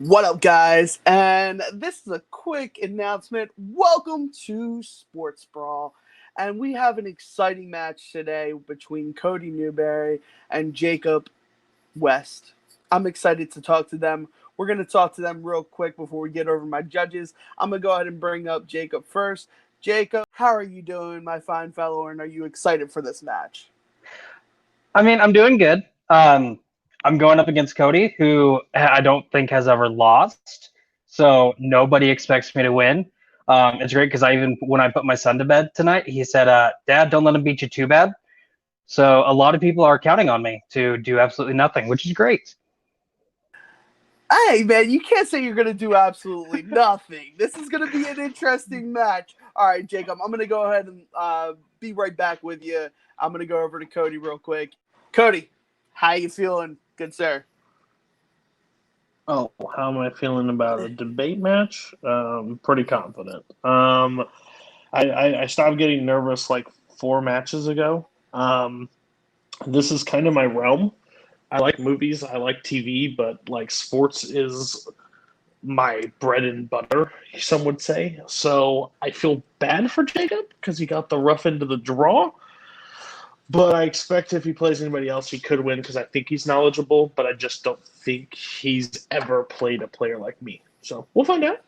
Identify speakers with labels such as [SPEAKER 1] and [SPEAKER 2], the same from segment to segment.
[SPEAKER 1] What up, guys? And this is a quick announcement. Welcome to Sports Brawl. And we have an exciting match today between Cody Newberry and Jacob West. I'm excited to talk to them. We're going to talk to them real quick before we get over my judges. I'm going to go ahead and bring up Jacob first. Jacob, how are you doing, my fine fellow, and are you excited for this match?
[SPEAKER 2] I'm doing good. I'm going up against Cody, who I don't think has ever lost. So nobody expects me to win. It's great because when I put my son to bed tonight, he said, Dad, don't let him beat you too bad. So a lot of people are counting on me to do absolutely nothing, which is great.
[SPEAKER 1] Hey, man, you can't say you're going to do absolutely nothing. This is going to be an interesting match. All right, Jacob, I'm going to go ahead and be right back with you. I'm going to go over to Cody real quick. Cody, how you feeling, good sir?
[SPEAKER 3] Oh, how am I feeling about a debate match? Pretty confident. I stopped getting nervous like 4 matches ago. This is kind of my realm. I like movies, I like TV, but like sports is my bread and butter, some would say. So I feel bad for Jacob because he got the rough end of the draw. But I expect if he plays anybody else, he could win because I think he's knowledgeable, but I just don't think he's ever played a player like me. So we'll find out.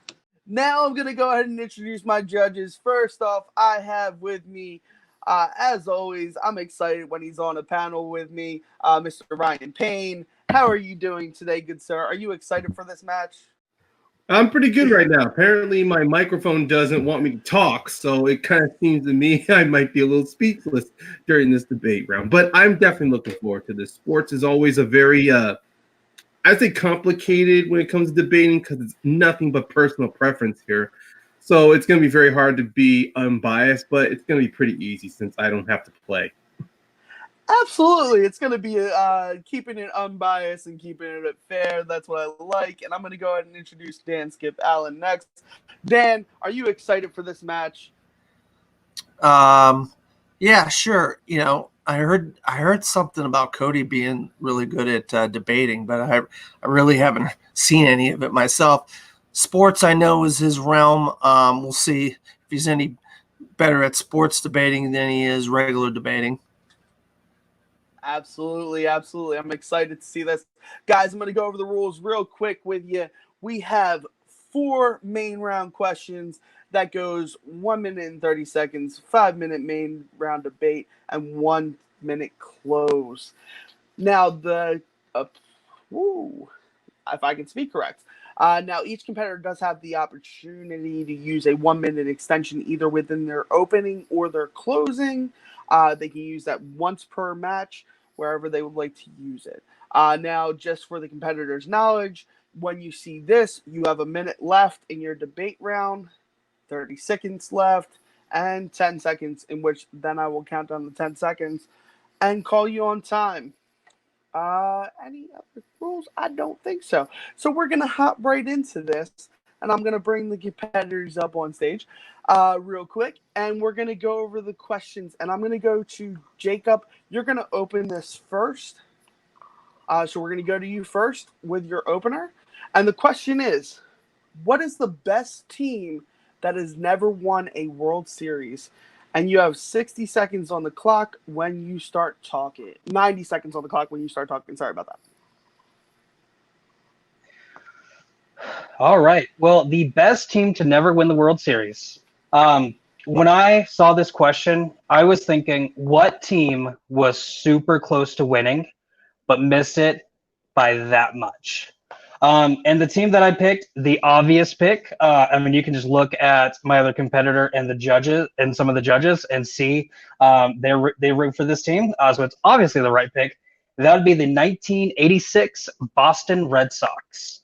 [SPEAKER 1] Now I'm going to go ahead and introduce my judges. First off, I have with me, as always, I'm excited when he's on a panel with me, Mr. Ryan Payne. How are you doing today, good sir? Are you excited for this match?
[SPEAKER 4] I'm pretty good right now. Apparently, my microphone doesn't want me to talk, so it kind of seems to me I might be a little speechless during this debate round. But I'm definitely looking forward to this. Sports is always a very, I say, complicated when it comes to debating because it's nothing but personal preference here. So it's going to be very hard to be unbiased, but it's going to be pretty easy since I don't have to play.
[SPEAKER 1] Absolutely. It's going to be keeping it unbiased and keeping it fair. That's what I like. And I'm going to go ahead and introduce Dan Skip Allen next. Dan, are you excited for this match?
[SPEAKER 5] Yeah, sure. I heard something about Cody being really good at debating, but I really haven't seen any of it myself. Sports, I know, is his realm. We'll see if he's any better at sports debating than he is regular debating.
[SPEAKER 1] Absolutely, absolutely. I'm excited to see this. Guys, I'm going to go over the rules real quick with you. We have 4 main round questions that goes 1 minute and 30 seconds, 5-minute main round debate, and 1 minute close. Now, if I can speak correct. Now, each competitor does have the opportunity to use a 1-minute extension either within their opening or their closing. They can use that once per match, wherever they would like to use it. Now, just for the competitor's knowledge, when you see this, you have a minute left in your debate round, 30 seconds left, and 10 seconds, in which then I will count down the 10 seconds and call you on time. Any other rules? I don't think so. So we're going to hop right into this, and I'm going to bring the competitors up on stage real quick, and we're going to go over the questions. And I'm going to go to Jacob. You're going to open this first. So we're going to go to you first with your opener. And the question is, what is the best team that has never won a World Series? And you have 60 seconds on the clock when you start talking. 90 seconds on the clock when you start talking. Sorry about that.
[SPEAKER 2] All right. Well, the best team to never win the World Series. When I saw this question, I was thinking, what team was super close to winning, but missed it by that much? And the team that I picked, the obvious pick, you can just look at my other competitor and the judges and some of the judges and see they root for this team. So it's obviously the right pick. That would be the 1986 Boston Red Sox,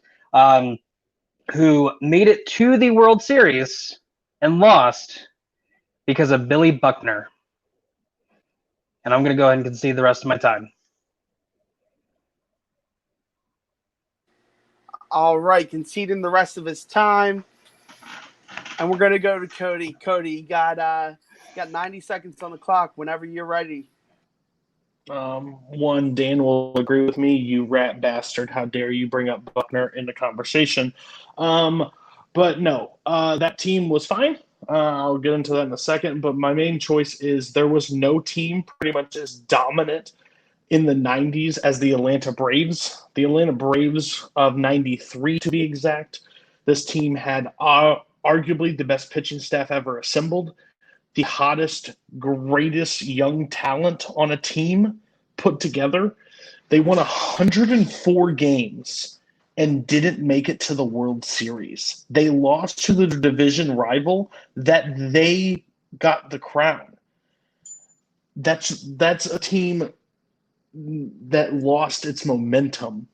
[SPEAKER 2] who made it to the World Series and lost because of Billy Buckner. And I'm going to go ahead and concede the rest of my time.
[SPEAKER 1] All right, conceding the rest of his time. And we're going to go to Cody. Cody, you got 90 seconds on the clock whenever you're ready.
[SPEAKER 3] One, Dan will agree with me. You rat bastard! How dare you bring up Buckner in the conversation? But no, that team was fine. I'll get into that in a second. But my main choice is there was no team pretty much as dominant in the 90s as the Atlanta Braves. The Atlanta Braves of 93, to be exact. This team had arguably the best pitching staff ever assembled, the hottest, greatest young talent on a team put together. They won 104 games and didn't make it to the World Series. They lost to the division rival that they got the crown. That's a team that lost its momentum.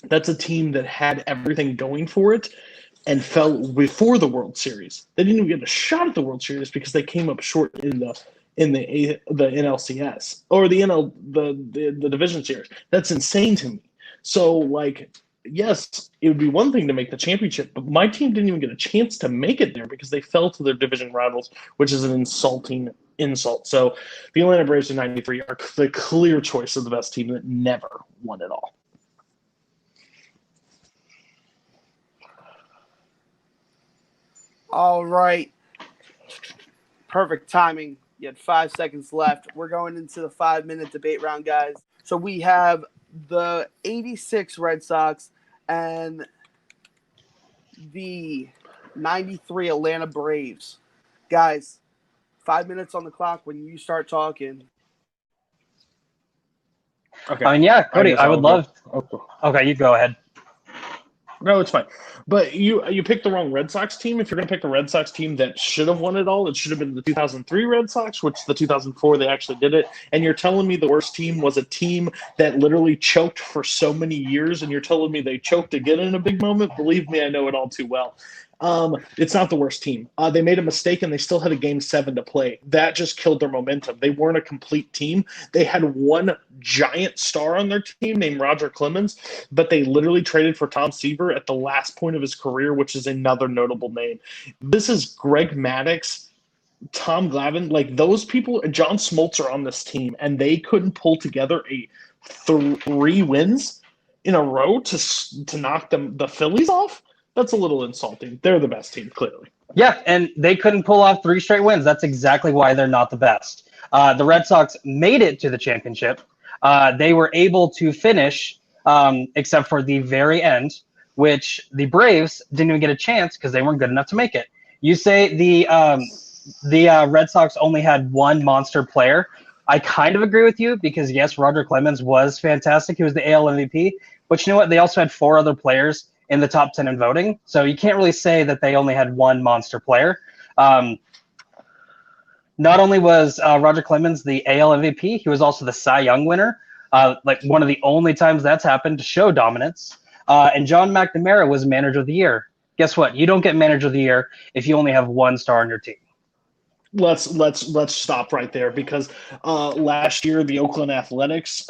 [SPEAKER 3] That's a team that had everything going for it and fell before the World Series. They didn't even get a shot at the World Series because they came up short in the NLCS or the division series. That's insane to me. So, like, yes, it would be one thing to make the championship, but my team didn't even get a chance to make it there because they fell to their division rivals, which is an insulting insult. So the Atlanta Braves in 93 are the clear choice of the best team that never won it all.
[SPEAKER 1] All right. Perfect timing. You had 5 seconds left. We're going into the 5-minute debate round, guys. So we have the 86 Red Sox and the 93 Atlanta Braves. Guys, 5 minutes on the clock when you start talking.
[SPEAKER 3] Okay.
[SPEAKER 2] I mean, yeah, Cody, I would love.
[SPEAKER 3] Okay.
[SPEAKER 2] Okay, you go ahead.
[SPEAKER 3] No, it's fine. But you picked the wrong Red Sox team. If you're going to pick a Red Sox team that should have won it all, it should have been the 2003 Red Sox, which the 2004 they actually did it. And you're telling me the worst team was a team that literally choked for so many years, and you're telling me they choked again in a big moment? Believe me, I know it all too well. It's not the worst team. They made a mistake and they still had a game 7 to play. That just killed their momentum. They weren't a complete team. They had one giant star on their team named Roger Clemens, but they literally traded for Tom Seaver at the last point of his career, which is another notable name. This is Greg Maddux, Tom Glavine, like those people. John Smoltz are on this team, and they couldn't pull together a 3 wins in a row to knock the Phillies off. That's a little insulting. They're the best team, clearly.
[SPEAKER 2] Yeah, and they couldn't pull off 3 straight wins. That's exactly why they're not the best. The Red Sox made it to the championship. They were able to finish, except for the very end, which the Braves didn't even get a chance because they weren't good enough to make it. You say the Red Sox only had one monster player. I kind of agree with you because, yes, Roger Clemens was fantastic. He was the AL MVP. But you know what? They also had 4 other players in the top 10 in voting. So you can't really say that they only had one monster player. Not only was Roger Clemens the AL MVP, he was also the Cy Young winner, like one of the only times that's happened to show dominance. And John McNamara was Manager of the Year. Guess what? You don't get Manager of the Year if you only have one star on your team.
[SPEAKER 3] Let's stop right there because last year the Oakland Athletics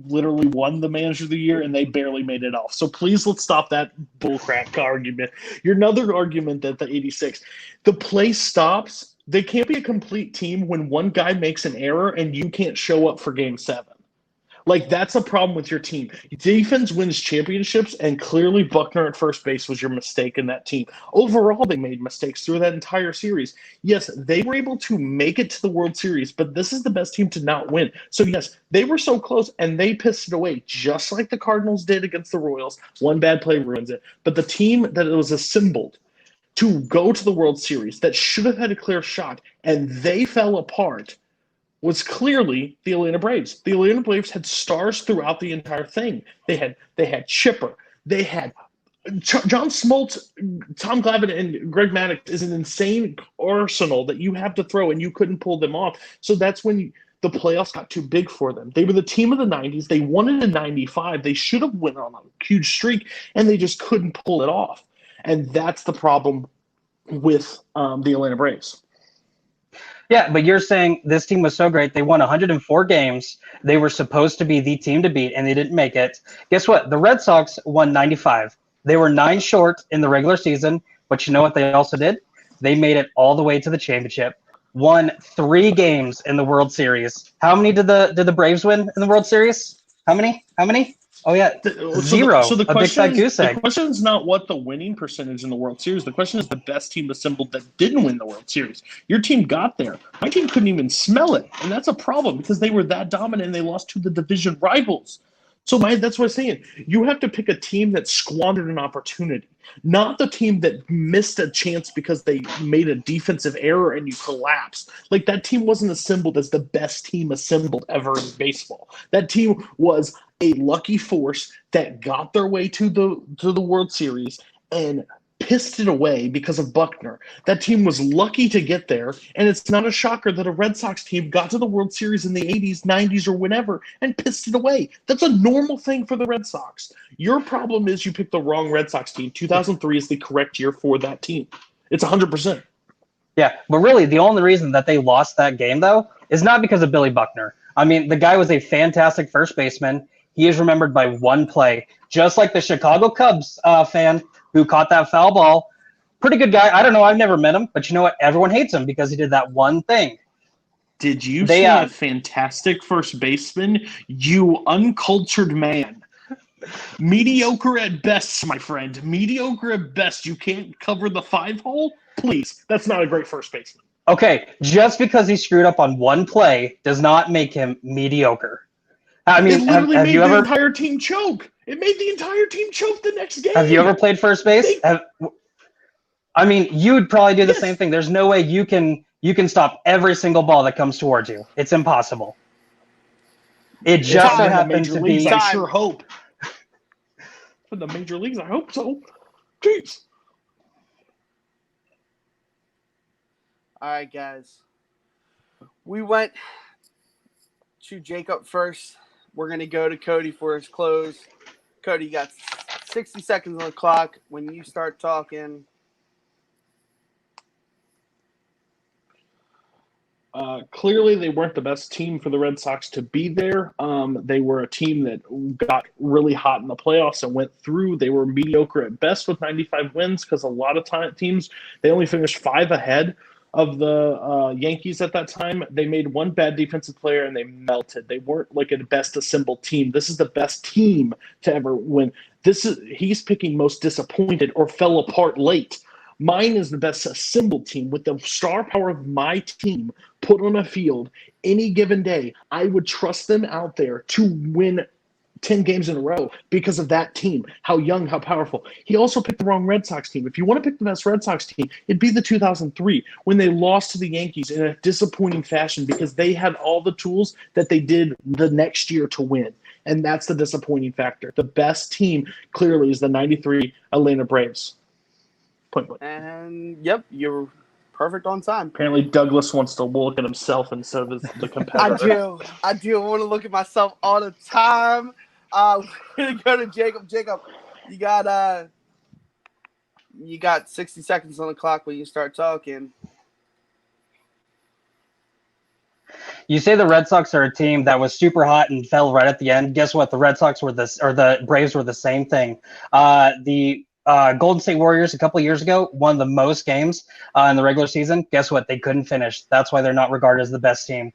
[SPEAKER 3] literally won the Manager of the Year and they barely made it off. So please let's stop that bullcrap argument. Your another argument that the 86, the play stops. They can't be a complete team when one guy makes an error and you can't show up for Game 7. Like, that's a problem with your team. Defense wins championships, and clearly Buckner at first base was your mistake in that team. Overall, they made mistakes through that entire series. Yes, they were able to make it to the World Series, but this is the best team to not win. So, yes, they were so close, and they pissed it away, just like the Cardinals did against the Royals. One bad play ruins it. But the team that was assembled to go to the World Series that should have had a clear shot, and they fell apart, was clearly the Atlanta Braves. The Atlanta Braves had stars throughout the entire thing. They had Chipper. They had John Smoltz, Tom Glavine, and Greg Maddux is an insane arsenal that you have to throw, and you couldn't pull them off. So that's when the playoffs got too big for them. They were the team of the 90s. They won it in 95. They should have went on a huge streak, and they just couldn't pull it off. And that's the problem with the Atlanta Braves.
[SPEAKER 2] Yeah, but you're saying this team was so great. They won 104 games. They were supposed to be the team to beat, and they didn't make it. Guess what? The Red Sox won 95. They were 9 short in the regular season, but you know what they also did? They made it all the way to the championship. won 3 games in the World Series. How many did the Braves win in the World Series? How many? Oh yeah, 0.
[SPEAKER 3] So the
[SPEAKER 2] a big fat goose egg.
[SPEAKER 3] The question is not what the winning percentage in the World Series. The question is the best team assembled that didn't win the World Series. Your team got there. My team couldn't even smell it, and that's a problem because they were that dominant and they lost to the division rivals. So that's what I'm saying. You have to pick a team that squandered an opportunity, not the team that missed a chance because they made a defensive error and you collapsed. Like, that team wasn't assembled as the best team assembled ever in baseball. That team was a lucky force that got their way to the World Series and pissed it away because of Buckner. That team was lucky to get there, and it's not a shocker that a Red Sox team got to the World Series in the 80s, 90s, or whenever and pissed it away. That's a normal thing for the Red Sox. Your problem is you picked the wrong Red Sox team. 2003 is the correct year for that team. It's 100%.
[SPEAKER 2] Yeah, but really the only reason that they lost that game, though, is not because of Billy Buckner. I mean, the guy was a fantastic first baseman. He is remembered by one play, just like the Chicago Cubs fan who caught that foul ball. Pretty good guy. I don't know. I've never met him, but you know what? Everyone hates him because he did that one thing.
[SPEAKER 3] Did you say a fantastic first baseman? You uncultured man. Mediocre at best, my friend. Mediocre at best. You can't cover the 5-hole? Please. That's not a great first baseman.
[SPEAKER 2] Okay, just because he screwed up on one play does not make him mediocre. I mean,
[SPEAKER 3] it literally
[SPEAKER 2] have
[SPEAKER 3] made
[SPEAKER 2] you
[SPEAKER 3] the
[SPEAKER 2] ever
[SPEAKER 3] entire team choke. It made the entire team choke the next game.
[SPEAKER 2] Have you ever played first base? I mean, you would probably do the same thing. There's no way you can stop every single ball that comes towards you. It's impossible. It just so happens to be.
[SPEAKER 3] I sure hope. For the major leagues, I hope so. Jeez.
[SPEAKER 1] All right, guys. We went to Jacob first. We're going to go to Cody for his close. Cody, you got 60 seconds on the clock. When you start talking.
[SPEAKER 3] Clearly, they weren't the best team for the Red Sox to be there. They were a team that got really hot in the playoffs and went through. They were mediocre at best with 95 wins because a lot of teams, they only finished 5 ahead of the Yankees at that time. They made one bad defensive player and they melted. They weren't like a best assembled team. This is the best team to ever win. He's picking most disappointed or fell apart late. Mine is the best assembled team with the star power of my team put on a field any given day. I would trust them out there to win 10 games in a row because of that team, how young, how powerful. He also picked the wrong Red Sox team. If you want to pick the best Red Sox team, it'd be the 2003 when they lost to the Yankees in a disappointing fashion because they had all the tools that they did the next year to win. And that's the disappointing factor. The best team clearly is the 93 Atlanta Braves. Point blank.
[SPEAKER 1] And, yep, you're perfect on time.
[SPEAKER 3] Apparently Douglas wants to look at himself instead of the competitor.
[SPEAKER 1] I do. I want to look at myself all the time. We're going to go to Jacob. Jacob, you got 60 seconds on the clock when you start talking.
[SPEAKER 2] You say the Red Sox are a team that was super hot and fell right at the end. Guess what? The Red Sox were the Braves were the same thing. The Golden State Warriors a couple of years ago won the most games in the regular season. Guess what? They couldn't finish. That's why they're not regarded as the best team.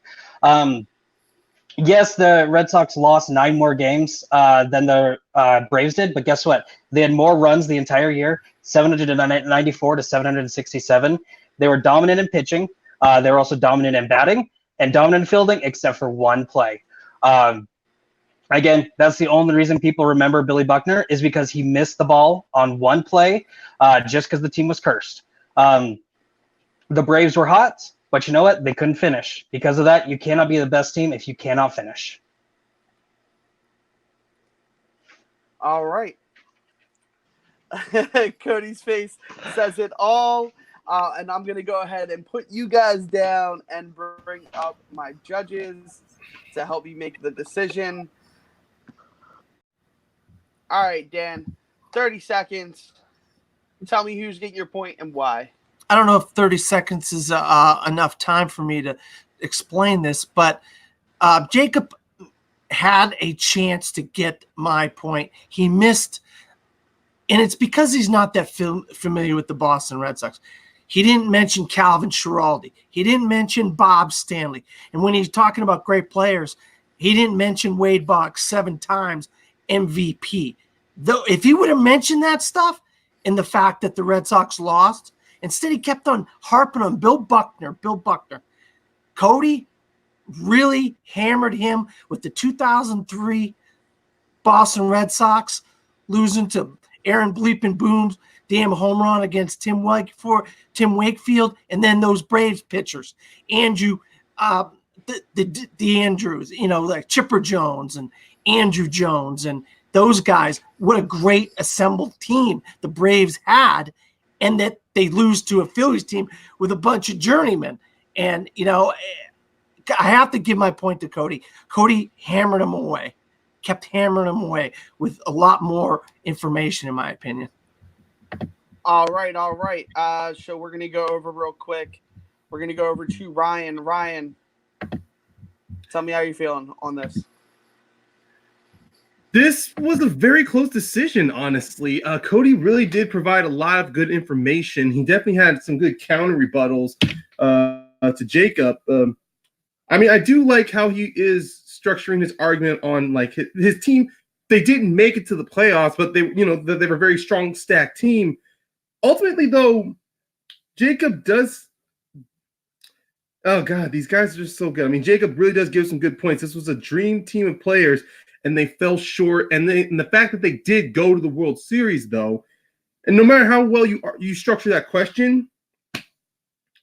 [SPEAKER 2] Yes, the Red Sox lost 9 more games than the Braves did, but guess what? They had more runs the entire year, 794 to 767. They were dominant in pitching. They were also dominant in batting and dominant in fielding, except for one play. Again, that's the only reason people remember Billy Buckner is because he missed the ball on one play just because the team was cursed. The Braves were hot, but you know what? They couldn't finish. Because of that, you cannot be the best team if you cannot finish.
[SPEAKER 1] All right. Cody's face says it all. And I'm going to go ahead and put you guys down and bring up my judges to help you make the decision. All right, Dan, 30 seconds. Tell me who's getting your point and why.
[SPEAKER 5] I don't know if 30 seconds is enough time for me to explain this, but Jacob had a chance to get my point. He missed, and it's because he's not that familiar with the Boston Red Sox. He didn't mention Calvin Schiraldi. He didn't mention Bob Stanley. And when he's talking about great players, he didn't mention Wade Boggs 7 times MVP. Though if he would have mentioned that stuff and the fact that the Red Sox lost, instead he kept on harping on Bill Buckner. Cody really hammered him with the 2003 Boston Red Sox losing to Aaron Bleepin Boone's damn home run against Tim Wakefield, and then those Braves pitchers, Andrew, the Andrews, like Chipper Jones and Andrew Jones and those guys. What a great assembled team the Braves had, and that they lose to a Phillies team with a bunch of journeymen. And, I have to give my point to Cody. Cody hammered him away, kept hammering him away with a lot more information, in my opinion.
[SPEAKER 1] All right. So we're going to go over real quick. We're going to go over to Ryan. Ryan, tell me how you're feeling on this.
[SPEAKER 4] This was a very close decision, honestly. Cody really did provide a lot of good information. He definitely had some good counter rebuttals to Jacob. I do like how he is structuring his argument on like his team. They didn't make it to the playoffs, but they were a very strong stacked team. Ultimately, though, Jacob does. Oh God, these guys are just so good. Jacob really does give some good points. This was a dream team of players, and they fell short. And the fact that they did go to the World Series, though, and no matter how well you structure that question,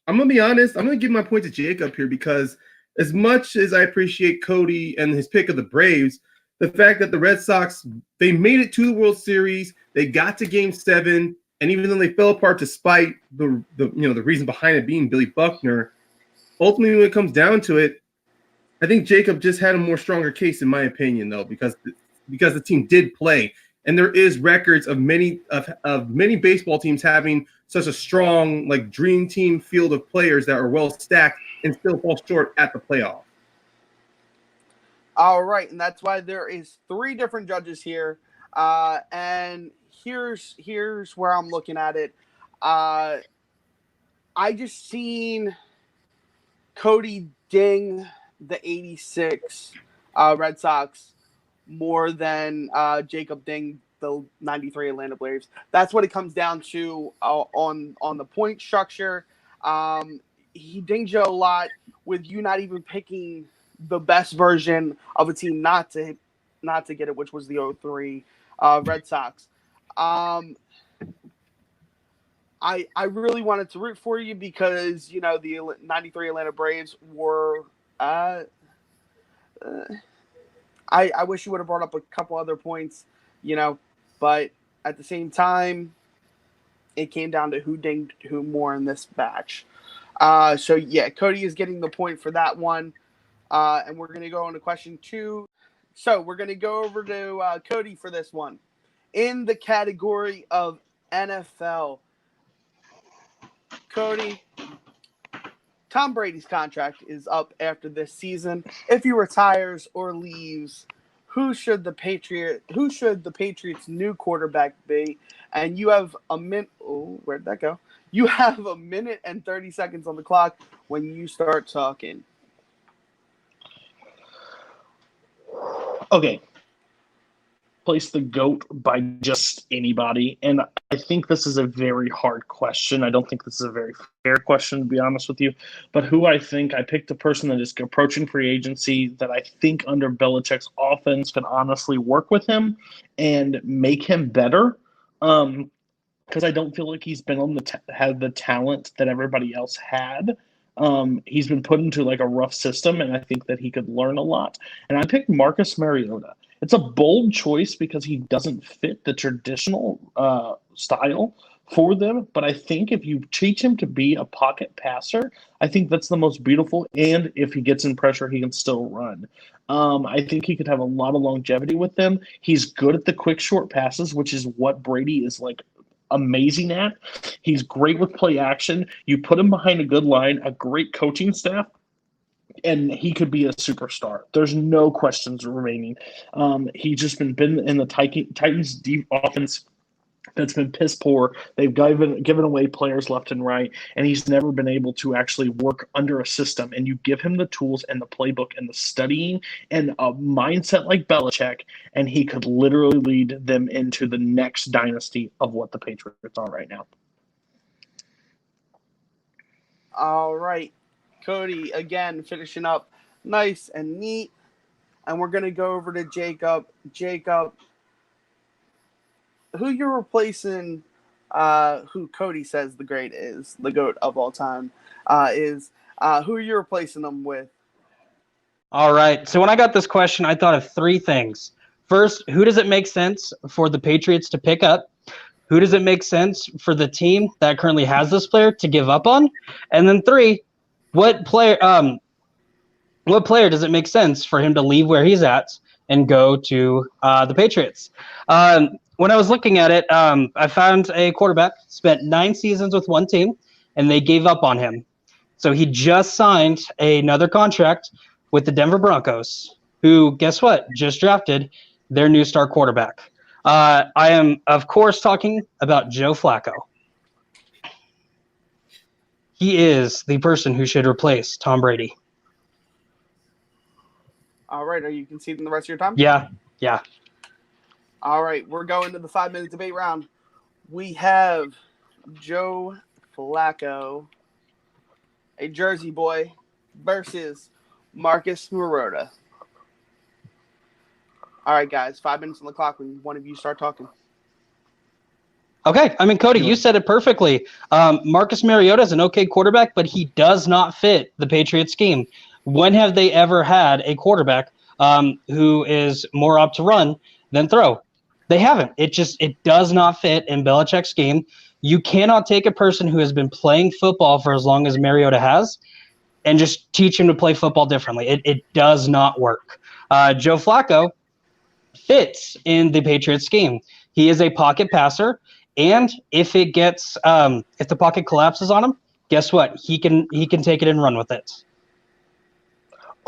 [SPEAKER 4] I'm gonna be honest. I'm gonna give my point to Jacob here because as much as I appreciate Cody and his pick of the Braves, the fact that the Red Sox, they made it to the World Series, they got to Game 7. And even though they fell apart despite the reason behind it being Billy Buckner, ultimately when it comes down to it, I think Jacob just had a more stronger case in my opinion, though, because the team did play, and there is records of many baseball teams having such a strong like dream team field of players that are well stacked and still fall short at the playoff.
[SPEAKER 1] All right, and that's why there is 3 different judges here, and here's where I'm looking at it. I just seen Cody ding the 86 Red Sox more than Jacob ding the 93 Atlanta Braves. That's what it comes down to on the point structure. He dings you a lot with you not even picking the best version of a team not to get it, which was the 03 Red Sox. I really wanted to root for you because the 93 Atlanta Braves were I wish you would have brought up a couple other points, but at the same time it came down to who dinged who more in this batch. So yeah, Cody is getting the point for that one. And we're going to go on to question 2. So we're going to go over to Cody for this one. In the category of NFL, Cody, Tom Brady's contract is up after this season. If he retires or leaves, who should the Patriots' new quarterback be? And you have a minute. Oh, where'd that go? You have 1 minute and 30 seconds on the clock when you start talking.
[SPEAKER 3] Okay. Place the GOAT by just anybody. And I think this is a very hard question. I don't think this is a very fair question, to be honest with you. But who I picked a person that is approaching free agency that I think under Belichick's offense can honestly work with him and make him better. Because I don't feel like he's been had the talent that everybody else had. He's been put into like a rough system, and I think that he could learn a lot. And I picked Marcus Mariota. It's a bold choice because he doesn't fit the traditional style for them. But I think if you teach him to be a pocket passer, I think that's the most beautiful. And if he gets in pressure, he can still run. I think he could have a lot of longevity with them. He's good at the quick, short passes, which is what Brady is like amazing at. He's great with play action. You put him behind a good line, a great coaching staff, and he could be a superstar. There's no questions remaining. He's just been in the Titans deep offense that's been piss poor. They've given away players left and right, and he's never been able to actually work under a system. And you give him the tools and the playbook and the studying and a mindset like Belichick, and he could literally lead them into the next dynasty of what the Patriots are right now.
[SPEAKER 1] All right. Cody, again, finishing up nice and neat. And we're going to go over to Jacob. Jacob, who you're replacing, who Cody says the GOAT is, the GOAT of all time, who are you replacing them with?
[SPEAKER 2] All right. So when I got this question, I thought of three things. First, who does it make sense for the Patriots to pick up? Who does it make sense for the team that currently has this player to give up on? And then three, what player does it make sense for him to leave where he's at and go to the Patriots? When I was looking at it, I found a quarterback, spent 9 seasons with one team, and they gave up on him. So he just signed another contract with the Denver Broncos, who, guess what, just drafted their new star quarterback. I am, of course, talking about Joe Flacco. He is the person who should replace Tom Brady.
[SPEAKER 1] All right. Are you conceding the rest of your time?
[SPEAKER 2] Yeah.
[SPEAKER 1] All right. We're going to the 5-minute debate round. We have Joe Flacco, a Jersey boy, versus Marcus Mariota. All right, guys. 5 minutes on the clock when one of you start talking.
[SPEAKER 2] Okay. I mean, Cody, you said it perfectly. Marcus Mariota is an okay quarterback, but he does not fit the Patriots scheme. When have they ever had a quarterback who is more up to run than throw? They haven't. It does not fit in Belichick's scheme. You cannot take a person who has been playing football for as long as Mariota has and just teach him to play football differently. It does not work. Joe Flacco fits in the Patriots scheme. He is a pocket passer, and if the pocket collapses on him, guess what? He can take it and run with it.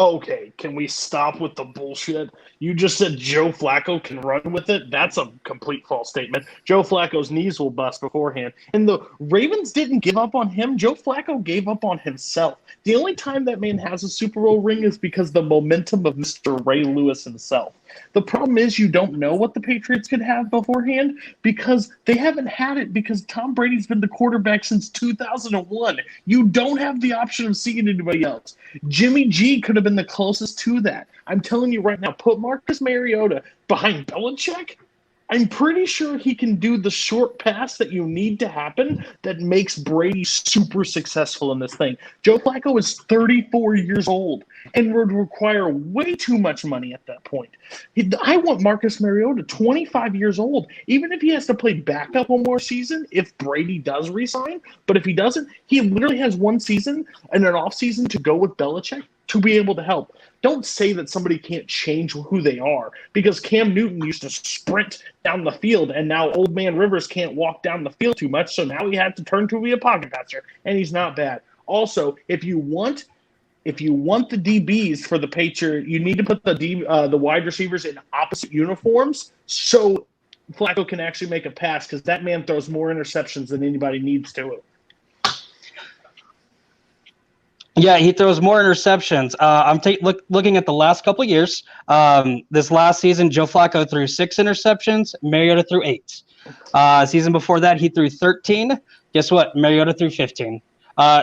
[SPEAKER 3] Okay, can we stop with the bullshit? You just said Joe Flacco can run with it? That's a complete false statement. Joe Flacco's knees will bust beforehand. And the Ravens didn't give up on him. Joe Flacco gave up on himself. The only time that man has a Super Bowl ring is because the momentum of Mr. Ray Lewis himself. The problem is you don't know what the Patriots could have beforehand because they haven't had it because Tom Brady's been the quarterback since 2001. You don't have the option of seeing anybody else. Jimmy G could have been the closest to that. I'm telling you right now, put Marcus Mariota behind Belichick. I'm pretty sure he can do the short pass that you need to happen that makes Brady super successful in this thing. Joe Flacco is 34 years old and would require way too much money at that point. I want Marcus Mariota 25 years old, even if he has to play backup one more season, if Brady does resign. But if he doesn't, he literally has one season and an offseason to go with Belichick to be able to help. Don't say that somebody can't change who they are because Cam Newton used to sprint down the field and now old man Rivers can't walk down the field too much, so now he had to turn to be a pocket passer, and he's not bad. Also, if you want the DBs for the Patriots, you need to put the wide receivers in opposite uniforms so Flacco can actually make a pass because that man throws more interceptions than anybody needs to.
[SPEAKER 2] Yeah, he throws more interceptions. I'm looking at the last couple of years. This last season, Joe Flacco threw 6 interceptions. Mariota threw 8. Season before that, he threw 13. Guess what? Mariota threw 15.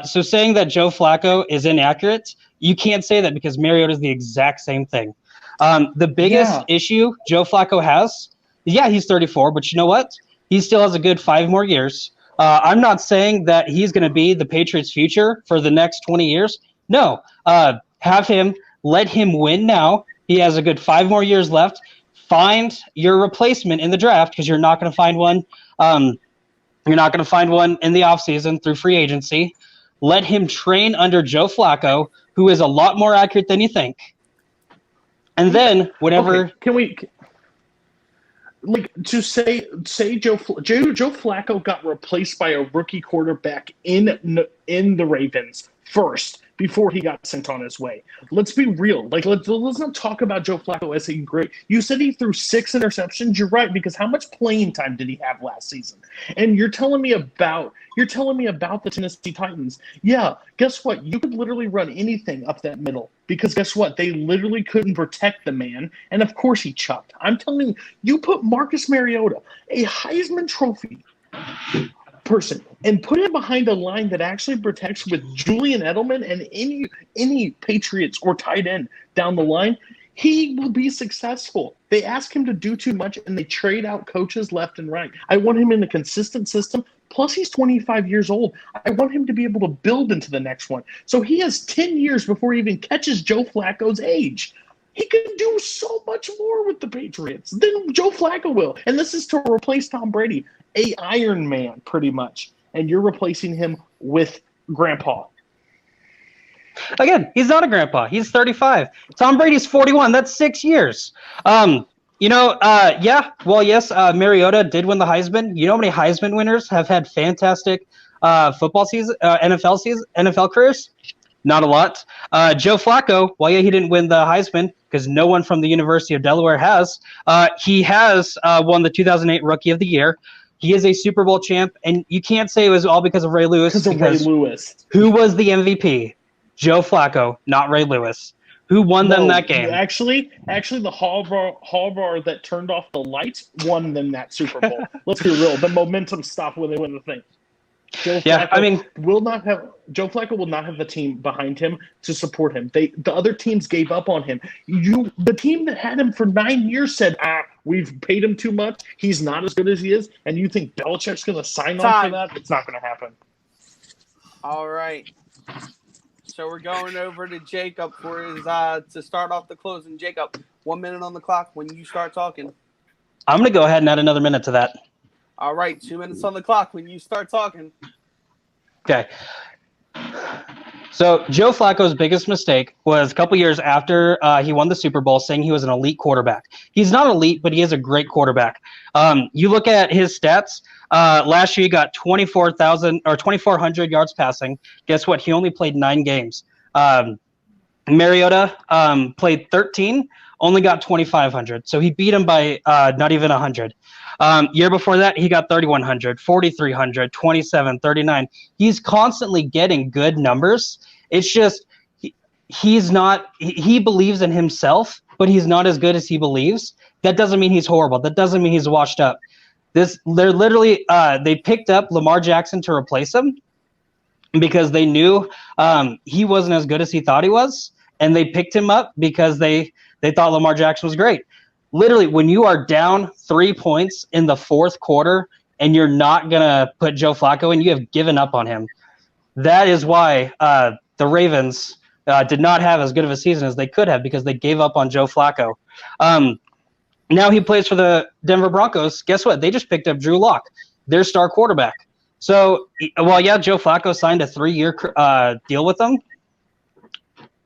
[SPEAKER 2] So saying that Joe Flacco is inaccurate, you can't say that because Mariota is the exact same thing. The biggest issue Joe Flacco has, he's 34, but you know what? He still has a good 5 more years. I'm not saying that he's going to be the Patriots' future for the next 20 years. No, let him win now. He has a good 5 more years left. Find your replacement in the draft because you're not going to find one. You're not going to find one in the offseason through free agency. Let him train under Joe Flacco, who is a lot more accurate than you think. And then whenever
[SPEAKER 3] to say Joe Flacco got replaced by a rookie quarterback in the Ravens first. before he got sent on his way. Let's be real. Like, let's not talk about Joe Flacco as a great. You said he threw 6 interceptions. You're right, because how much playing time did he have last season? And you're telling me about the Tennessee Titans. Yeah, guess what? You could literally run anything up that middle, because guess what? They literally couldn't protect the man, and of course he chucked. I'm telling you, you put Marcus Mariota, a Heisman Trophy person, and put him behind a line that actually protects with Julian Edelman and any Patriots or tight end down the line, he will be successful. They ask him to do too much, and they trade out coaches left and right. I want him in a consistent system. Plus, he's 25 years old. I want him to be able to build into the next one. So he has 10 years before he even catches Joe Flacco's age. He can do so much more with the Patriots than Joe Flacco will. And this is to replace Tom Brady, a Iron Man, pretty much. And you're replacing him with Grandpa.
[SPEAKER 2] Again, he's not a grandpa. He's 35. Tom Brady's 41. That's 6 years. Yes, Mariota did win the Heisman. You know how many Heisman winners have had fantastic football season, NFL careers? Not a lot. Joe Flacco, he didn't win the Heisman because no one from the University of Delaware has. He has won the 2008 Rookie of the Year. He is a Super Bowl champ, and you can't say it was all because of Ray Lewis. Who was the MVP? Joe Flacco, not Ray Lewis. Who won them that game?
[SPEAKER 3] Actually, the hall bar that turned off the lights won them that Super Bowl. Let's be real. The momentum stopped when they win the thing. Joe Flacco will not have the team behind him to support him. The other teams gave up on him. The team that had him for 9 years said, we've paid him too much. He's not as good as he is. And you think Belichick's going to sign on for that? It's not going to happen.
[SPEAKER 1] All right. So we're going over to Jacob for his to start off the closing. Jacob, 1 minute on the clock when you start talking.
[SPEAKER 2] I'm going to go ahead and add another minute to that.
[SPEAKER 1] All right, 2 minutes on the clock when you start talking.
[SPEAKER 2] Okay. So Joe Flacco's biggest mistake was a couple years after he won the Super Bowl, saying he was an elite quarterback. He's not elite, but he is a great quarterback. You look at his stats. Last year he got 2,400 yards passing. Guess what? He only played 9 games. Mariota played 13, only got 2,500. So he beat him by not even 100. Year before that, he got 3,100, 4,300, 27, 39. He's constantly getting good numbers. It's just he believes in himself, but he's not as good as he believes. That doesn't mean he's horrible. That doesn't mean he's washed up. They picked up Lamar Jackson to replace him because they knew he wasn't as good as he thought he was, and they picked him up because they thought Lamar Jackson was great. Literally, when you are down 3 points in the fourth quarter and you're not going to put Joe Flacco in, you have given up on him. That is why the Ravens did not have as good of a season as they could have, because they gave up on Joe Flacco. Now he plays for the Denver Broncos. Guess what? They just picked up Drew Lock, their star quarterback. So, Joe Flacco signed a 3-year deal with them.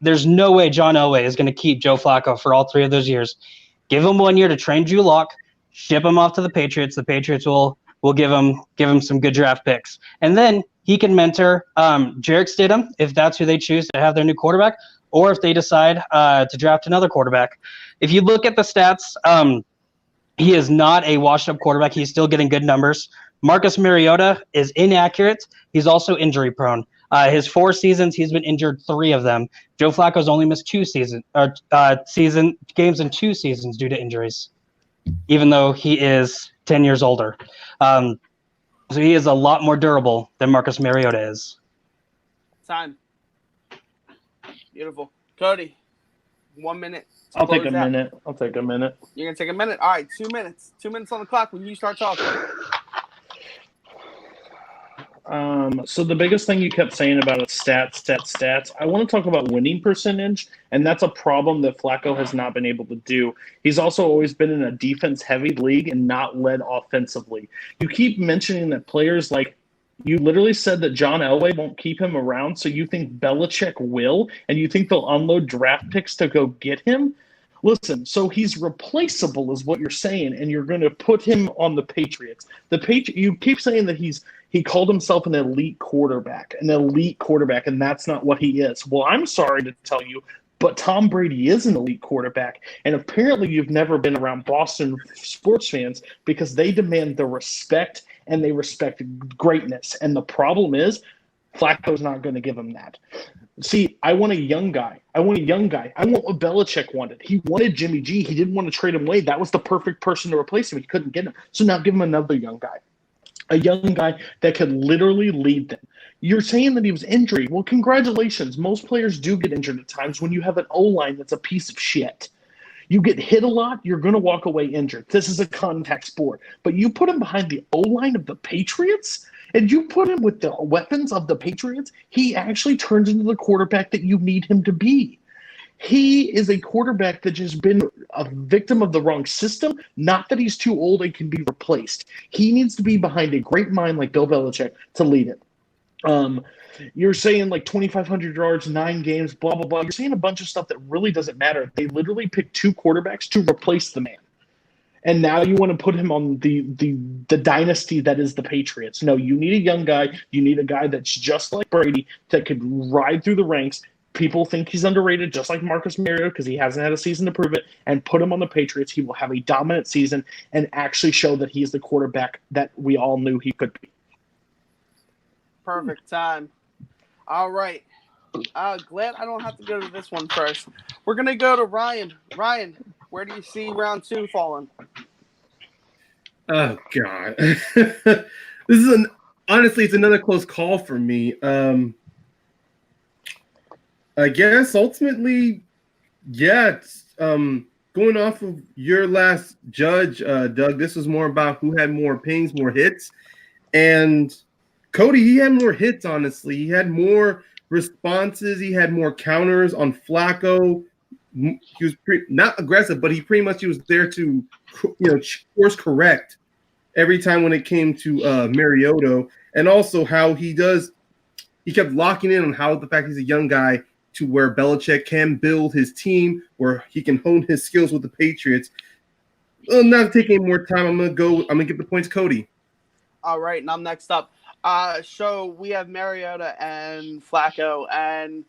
[SPEAKER 2] There's no way John Elway is going to keep Joe Flacco for all 3 of those years. Give him 1 year to train Drew Lock, ship him off to the Patriots. The Patriots will give him some good draft picks. And then he can mentor Jarek Stidham, if that's who they choose to have their new quarterback, or if they decide to draft another quarterback. If you look at the stats, he is not a washed-up quarterback. He's still getting good numbers. Marcus Mariota is inaccurate. He's also injury-prone. His 4 seasons, he's been injured 3 of them. Joe Flacco's only missed 2 games in 2 seasons due to injuries, even though he is 10 years older. So he is a lot more durable than Marcus Mariota is.
[SPEAKER 1] Time. Beautiful. Cody, 1 minute.
[SPEAKER 3] I'll take a minute. You're going
[SPEAKER 1] to take a minute? All right, 2 minutes. 2 minutes on the clock when you start talking.
[SPEAKER 3] So the biggest thing you kept saying about it, stats. I want to talk about winning percentage, and that's a problem that Flacco has not been able to do. He's also always been in a defense-heavy league and not led offensively. You keep mentioning that players like – you literally said that John Elway won't keep him around, so you think Belichick will, and you think they'll unload draft picks to go get him? Listen, so he's replaceable is what you're saying, and you're going to put him on the Patriots. You keep saying that he called himself an elite quarterback, and that's not what he is. Well, I'm sorry to tell you, but Tom Brady is an elite quarterback, and apparently you've never been around Boston sports fans because they demand the respect and they respect greatness. And the problem is Flacco's not going to give him that. See, I want a young guy. I want what Belichick wanted. He wanted Jimmy G. He didn't want to trade him away. That was the perfect person to replace him. He couldn't get him. So now give him another young guy. A young guy that could literally lead them. You're saying that he was injured. Well, congratulations. Most players do get injured at times when you have an O-line that's a piece of shit. You get hit a lot, you're going to walk away injured. This is a contact sport. But you put him behind the O-line of the Patriots, and you put him with the weapons of the Patriots, he actually turns into the quarterback that you need him to be. He is a quarterback that has been a victim of the wrong system, not that he's too old and can be replaced. He needs to be behind a great mind like Bill Belichick to lead it. You're saying like 2,500 yards, 9 games, blah, blah, blah. You're saying a bunch of stuff that really doesn't matter. They literally picked 2 quarterbacks to replace the man. And now you want to put him on the dynasty that is the Patriots. No, you need a young guy. You need a guy that's just like Brady that could ride through the ranks. People think he's underrated, just like Marcus Mariota, because he hasn't had a season to prove it. And put him on the Patriots. He will have a dominant season and actually show that he's the quarterback that we all knew he could be.
[SPEAKER 1] Perfect time. All right. Glad I don't have to go to this one first. We're going to go to Ryan. Ryan, where do you see round 2 falling?
[SPEAKER 4] Oh, God. Honestly, it's another close call for me. I guess ultimately, yeah, it's, going off of your last judge, Doug, this was more about who had more pings, more hits. And Cody, he had more hits, honestly. He had more responses. He had more counters on Flacco. He was not aggressive, but he was there to, course correct every time when it came to Mariota. And also how he kept locking in on how the fact he's a young guy to where Belichick can build his team, where he can hone his skills with the Patriots. Well, not taking any more time, I'm gonna give the points to Cody.
[SPEAKER 1] All right, and I'm next up. So we have Mariota and Flacco, and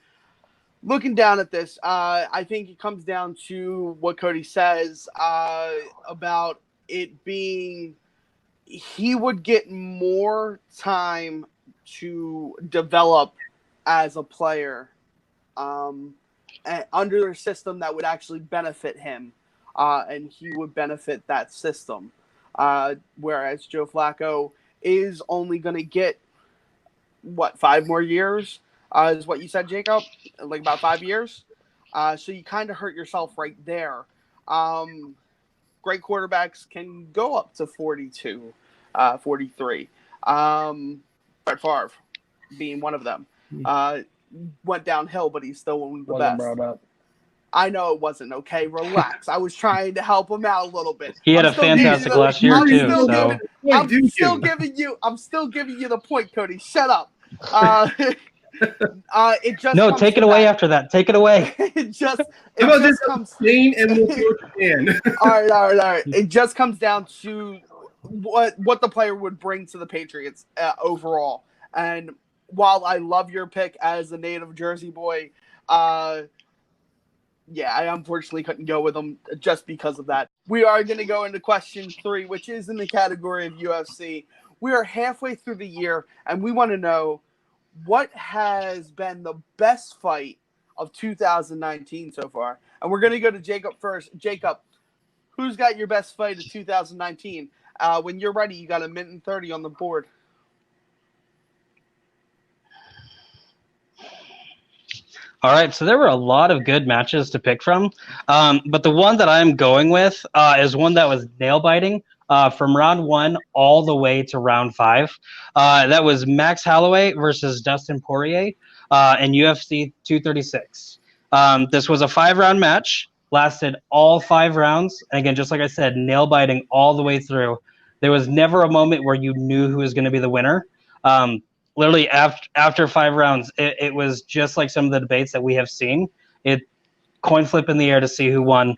[SPEAKER 1] looking down at this, I think it comes down to what Cody says about it being he would get more time to develop as a player under a system that would actually benefit him, and he would benefit that system. Whereas Joe Flacco is only going to get, 5 more years? Is what you said, Jacob? Like about 5 years? So you kind of hurt yourself right there. Great quarterbacks can go up to 42, 43. Brett Favre being one of them. Went downhill, but he's still one of the best. I know it wasn't. Okay, relax. I was trying to help him out a little bit.
[SPEAKER 2] He had a fantastic last year too.
[SPEAKER 1] I'm still giving you the point, Cody. Shut up. It just
[SPEAKER 2] take it away after that. Take it away.
[SPEAKER 1] It just comes. All right. It just comes down to what the player would bring to the Patriots overall. And while I love your pick as a native Jersey boy, I unfortunately couldn't go with him just because of that. We are going to go into question 3, which is in the category of UFC. We are halfway through the year, and we want to know what has been the best fight of 2019 so far. And we're going to go to Jacob first. Jacob, who's got your best fight of 2019? When you're ready, you got 1:30 on the board.
[SPEAKER 2] All right, so there were a lot of good matches to pick from, but the one that I'm going with is one that was nail-biting from round 1 all the way to round 5. That was Max Holloway versus Dustin Poirier in UFC 236. This was a 5-round match, lasted all 5 rounds, and again, just like I said, nail-biting all the way through. There was never a moment where you knew who was going to be the winner. Literally after 5 rounds, it was just like some of the debates that we have seen. coin flip in the air to see who won.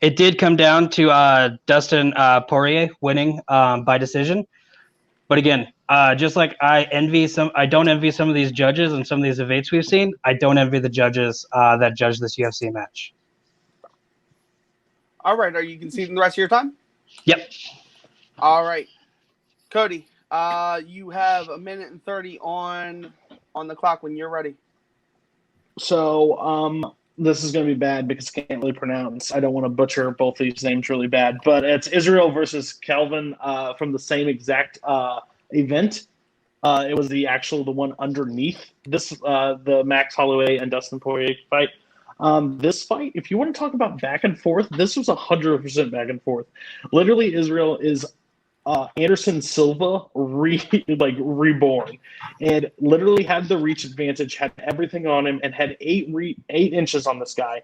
[SPEAKER 2] It did come down to Dustin Poirier winning by decision. But again, just like I don't envy some of these judges and some of these debates we've seen. I don't envy the judges that judge this UFC match.
[SPEAKER 1] All right, are you conceding the rest of your time?
[SPEAKER 2] Yep.
[SPEAKER 1] All right, Cody, you have 1:30 on the clock when you're ready.
[SPEAKER 3] So, this is going to be bad because I can't really pronounce. I don't want to butcher both these names really bad, but it's Israel versus Kelvin from the same exact event. It was the one underneath this, the Max Holloway and Dustin Poirier fight. This fight, if you want to talk about back and forth, this was 100% back and forth. Literally, Israel is Anderson Silva reborn, and literally had the reach advantage, had everything on him, and had 8 inches on this guy.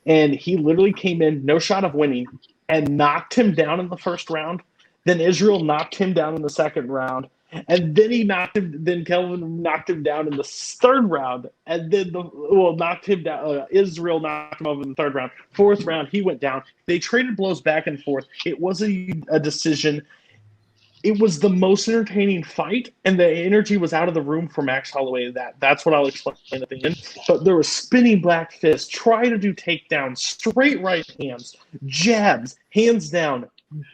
[SPEAKER 3] And he literally came in, no shot of winning, and knocked him down in the first round. Then Israel knocked him down in the second round. And then Kelvin knocked him down in the third round, and then knocked him down. Israel knocked him over in the third round. Fourth round, he went down. They traded blows back and forth. It was a decision. It was the most entertaining fight, and the energy was out of the room for Max Holloway. That's what I'll explain at the end. But there was spinning black fists, try to do takedowns, straight right hands, jabs, hands down,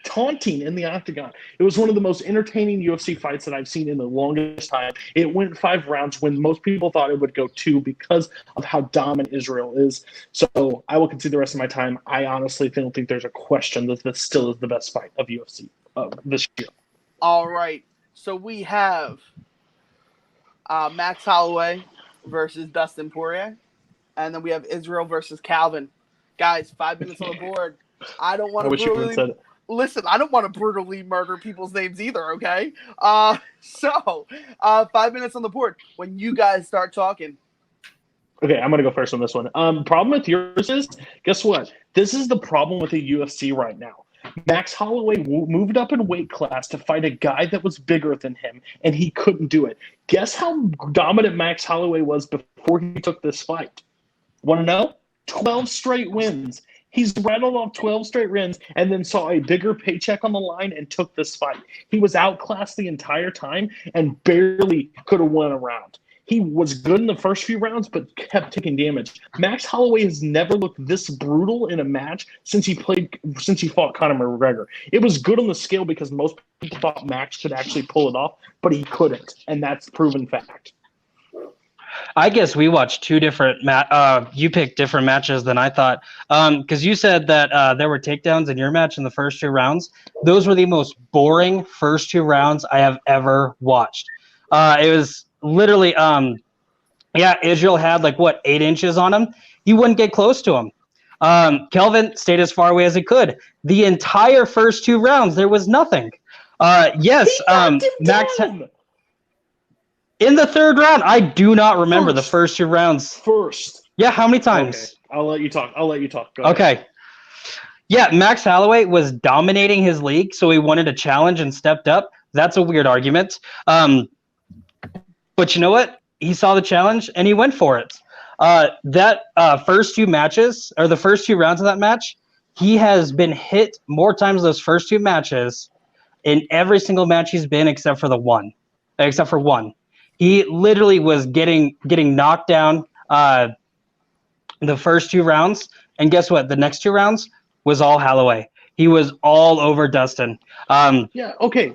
[SPEAKER 3] taunting in the octagon. It was one of the most entertaining UFC fights that I've seen in the longest time. It went 5 rounds when most people thought it would go 2 because of how dominant Israel is. So I will concede the rest of my time. I honestly don't think there's a question that this still is the best fight of UFC this year.
[SPEAKER 1] All right, so we have Max Holloway versus Dustin Poirier, and then we have Israel versus Calvin. Guys, 5 minutes on the board. I don't want to listen. I don't want to brutally murder people's names either. Okay, so 5 minutes on the board when you guys start talking.
[SPEAKER 3] Okay, I'm going to go first on this one. Problem with yours is, guess what? This is the problem with the UFC right now. Max Holloway moved up in weight class to fight a guy that was bigger than him, and he couldn't do it. Guess how dominant Max Holloway was before he took this fight? Want to know? 12 straight wins. He's rattled off 12 straight wins and then saw a bigger paycheck on the line and took this fight. He was outclassed the entire time and barely could have won a round. He was good in the first few rounds, but kept taking damage. Max Holloway has never looked this brutal in a match since he fought Conor McGregor. It was good on the scale because most people thought Max could actually pull it off, but he couldn't, and that's proven fact.
[SPEAKER 2] I guess we watched 2 different you picked different matches than I thought. Because you said that there were takedowns in your match in the first 2 rounds. Those were the most boring first 2 rounds I have ever watched. It was literally, Israel had 8 inches on him. He wouldn't get close to him. Kelvin stayed as far away as he could. The entire first 2 rounds, there was nothing. Max in the third round. I do not remember the first 2 rounds.
[SPEAKER 3] First.
[SPEAKER 2] Yeah, how many times?
[SPEAKER 3] Okay. I'll let you talk. Go
[SPEAKER 2] okay.
[SPEAKER 3] Ahead.
[SPEAKER 2] Yeah, Max Holloway was dominating his league, so he wanted a challenge and stepped up. That's a weird argument. But you know what? He saw the challenge and he went for it. That first 2 matches, or the first 2 rounds of that match, he has been hit more times those first 2 matches in every single match he's been except for one. He literally was getting knocked down the first 2 rounds, and guess what? The next 2 rounds was all Holloway. He was all over Dustin.
[SPEAKER 3] Okay.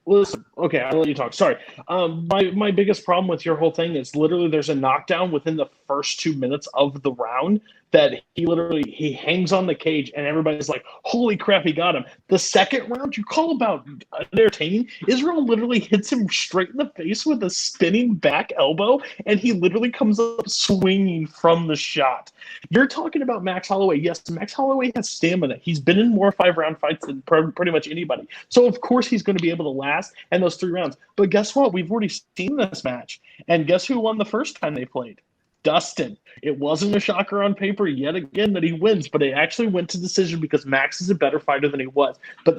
[SPEAKER 3] Listen, okay, I'll let you talk. Sorry. My biggest problem with your whole thing is literally there's a knockdown within the first 2 minutes of the round that he hangs on the cage and everybody's like, holy crap, he got him. The second round, you call about entertaining. Israel literally hits him straight in the face with a spinning back elbow, and he literally comes up swinging from the shot. You're talking about Max Holloway. Yes, Max Holloway has stamina. He's been in more 5-round fights than pretty much anybody. So, of course, he's going to be able to last in those 3 rounds. But guess what? We've already seen this match. And guess who won the first time they played? Dustin. It wasn't a shocker on paper yet again that he wins, but it actually went to decision because Max is a better fighter than he was. But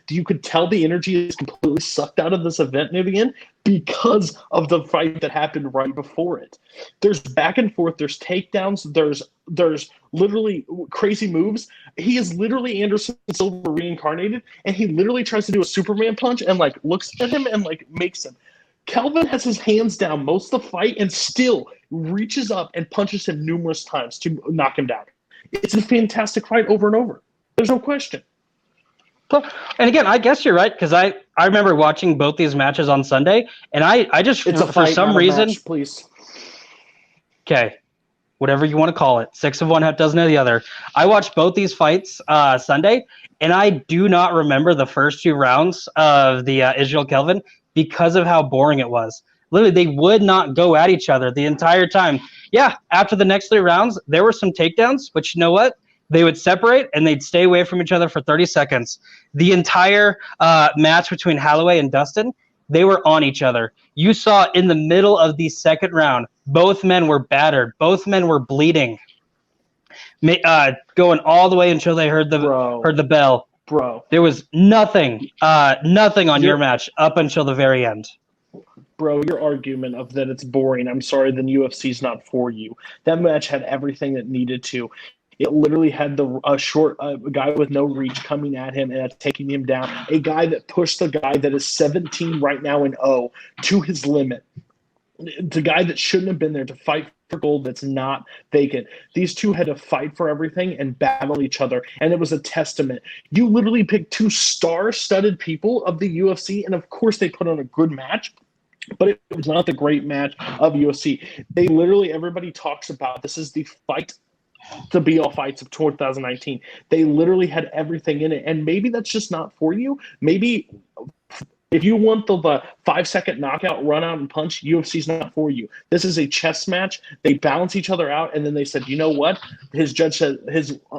[SPEAKER 3] you could tell the energy is completely sucked out of this event near the end because of the fight that happened right before it. There's back and forth, there's takedowns, there's literally crazy moves. He is literally Anderson Silva reincarnated, and he literally tries to do a Superman punch and like looks at him and like makes him. Kelvin has his hands down most of the fight and still reaches up and punches him numerous times to knock him down. It's a fantastic fight over and over. There's no question.
[SPEAKER 2] And again, I guess you're right, because I remember watching both these matches on Sunday, and I just,
[SPEAKER 3] It's a
[SPEAKER 2] for
[SPEAKER 3] fight,
[SPEAKER 2] some
[SPEAKER 3] not a
[SPEAKER 2] reason,
[SPEAKER 3] match, please.
[SPEAKER 2] okay, whatever you want to call it, 6 of one, half dozen of the other. I watched both these fights Sunday, and I do not remember the first 2 rounds of the Israel Kelvin because of how boring it was. Literally, they would not go at each other the entire time. Yeah, after the next 3 rounds, there were some takedowns, but you know what? They would separate, and they'd stay away from each other for 30 seconds. The entire match between Holloway and Dustin, they were on each other. You saw in the middle of the second round, both men were battered. Both men were bleeding, going all the way until they heard the bell.
[SPEAKER 3] Bro,
[SPEAKER 2] there was nothing on your match up until the very end.
[SPEAKER 3] Bro, your argument of that it's boring, I'm sorry, then UFC's not for you. That match had everything it needed to. It literally had a short guy with no reach coming at him and taking him down. A guy that pushed a guy that is 17 right now and 0 to his limit. The guy that shouldn't have been there to fight for gold that's not vacant. These two had to fight for everything and battle each other, and it was a testament. You literally picked 2 star-studded people of the UFC, and of course they put on a good match, but it was not the great match of UFC. They literally, everybody talks about this is the fight to be all fights of 2019. They literally had everything in it, and maybe that's just not for you. Maybe if you want the 5-second knockout, run out and punch, UFC's not for you. This is a chess match. They balance each other out, and then they said, you know what? His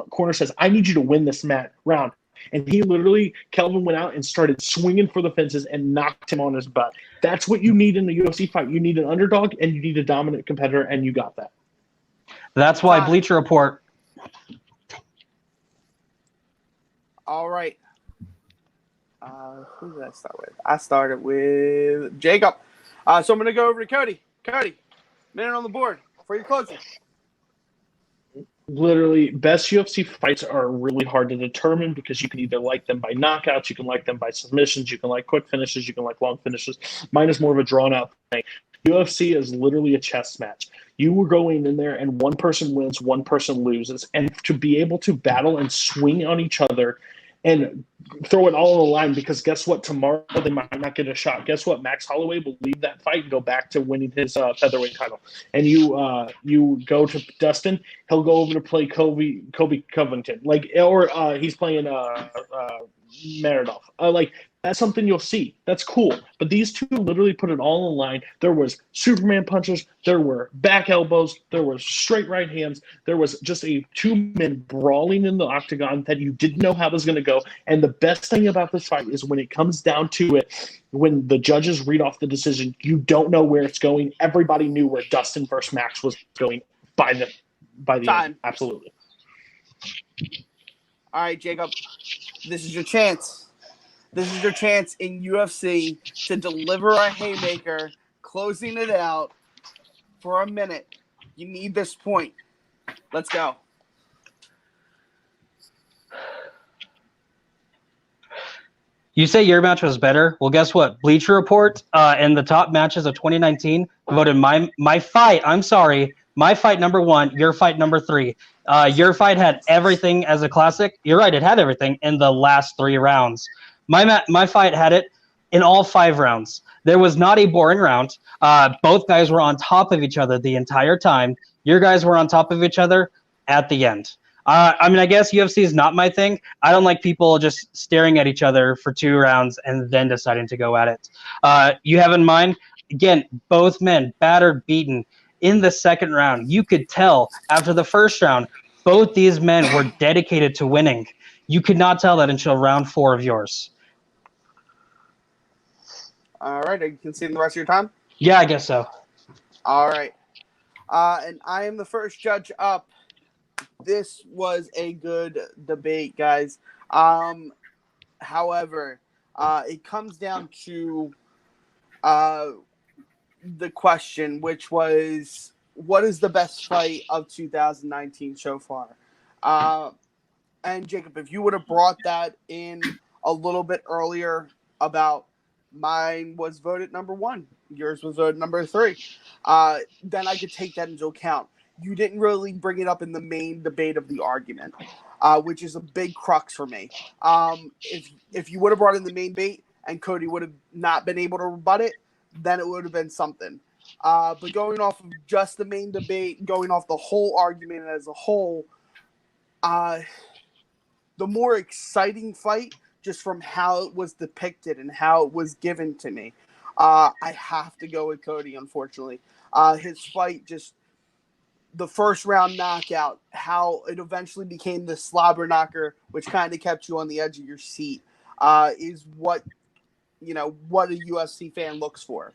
[SPEAKER 3] corner says, I need you to win this round. And he literally, Kelvin went out and started swinging for the fences and knocked him on his butt. That's what you need in the UFC fight. You need an underdog, and you need a dominant competitor, and you got that.
[SPEAKER 2] That's why Bleacher Report.
[SPEAKER 1] All right. Who did I start with? I started with Jacob. So I'm going to go over to Cody. Cody, minute on the board for your closing.
[SPEAKER 3] Literally, best UFC fights are really hard to determine because you can either like them by knockouts, you can like them by submissions, you can like quick finishes, you can like long finishes. Mine is more of a drawn-out thing. UFC is literally a chess match. You were going in there and one person wins, one person loses. And to be able to battle and swing on each other and throw it all on the line, because guess what? Tomorrow they might not get a shot. Guess what? Max Holloway will leave that fight and go back to winning his featherweight title. And you go to Dustin, he'll go over to play Kobe Covington, or he's playing Maradov. That's something you'll see. That's cool. But these two literally put it all on the line. There was Superman punches. There were back elbows. There were straight right hands. There was just 2 men brawling in the octagon that you didn't know how it was going to go. And the best thing about this fight is when it comes down to it, when the judges read off the decision, you don't know where it's going. Everybody knew where Dustin versus Max was going by the end. Absolutely.
[SPEAKER 1] All right, Jacob, this is your chance. This is your chance in UFC to deliver a haymaker, closing it out for a minute. You need this point. Let's go.
[SPEAKER 2] You say your match was better. Well, guess what? Bleacher Report in the top matches of 2019 voted my fight. I'm sorry. My fight number 1, your fight number 3. Your fight had everything as a classic. You're right. It had everything in the last 3 rounds. My fight had it in all 5 rounds. There was not a boring round. Both guys were on top of each other the entire time. Your guys were on top of each other at the end. I guess UFC is not my thing. I don't like people just staring at each other for 2 rounds and then deciding to go at it. You have in mind, again, both men battered, beaten in the second round. You could tell after the first round, both these men were dedicated to winning. You could not tell that until round 4 of yours.
[SPEAKER 1] All right. Are you conceding the rest of your time?
[SPEAKER 2] Yeah, I guess so.
[SPEAKER 1] All right. And I am the first judge up. This was a good debate, guys. However, it comes down to the question, which was, what is the best fight of 2019 so far? And Jacob, if you would have brought that in a little bit earlier about mine was voted number 1, yours was voted number 3, then I could take that into account. You didn't really bring it up in the main debate of the argument, which is a big crux for me. If you would have brought in the main debate and Cody would have not been able to rebut it, then it would have been something. But going off of just the main debate, going off the whole argument as a whole, the more exciting fight, just from how it was depicted and how it was given to me, I have to go with Cody, unfortunately. His fight, just the first round knockout, how it eventually became the slobber knocker, which kind of kept you on the edge of your seat, is what a UFC fan looks for.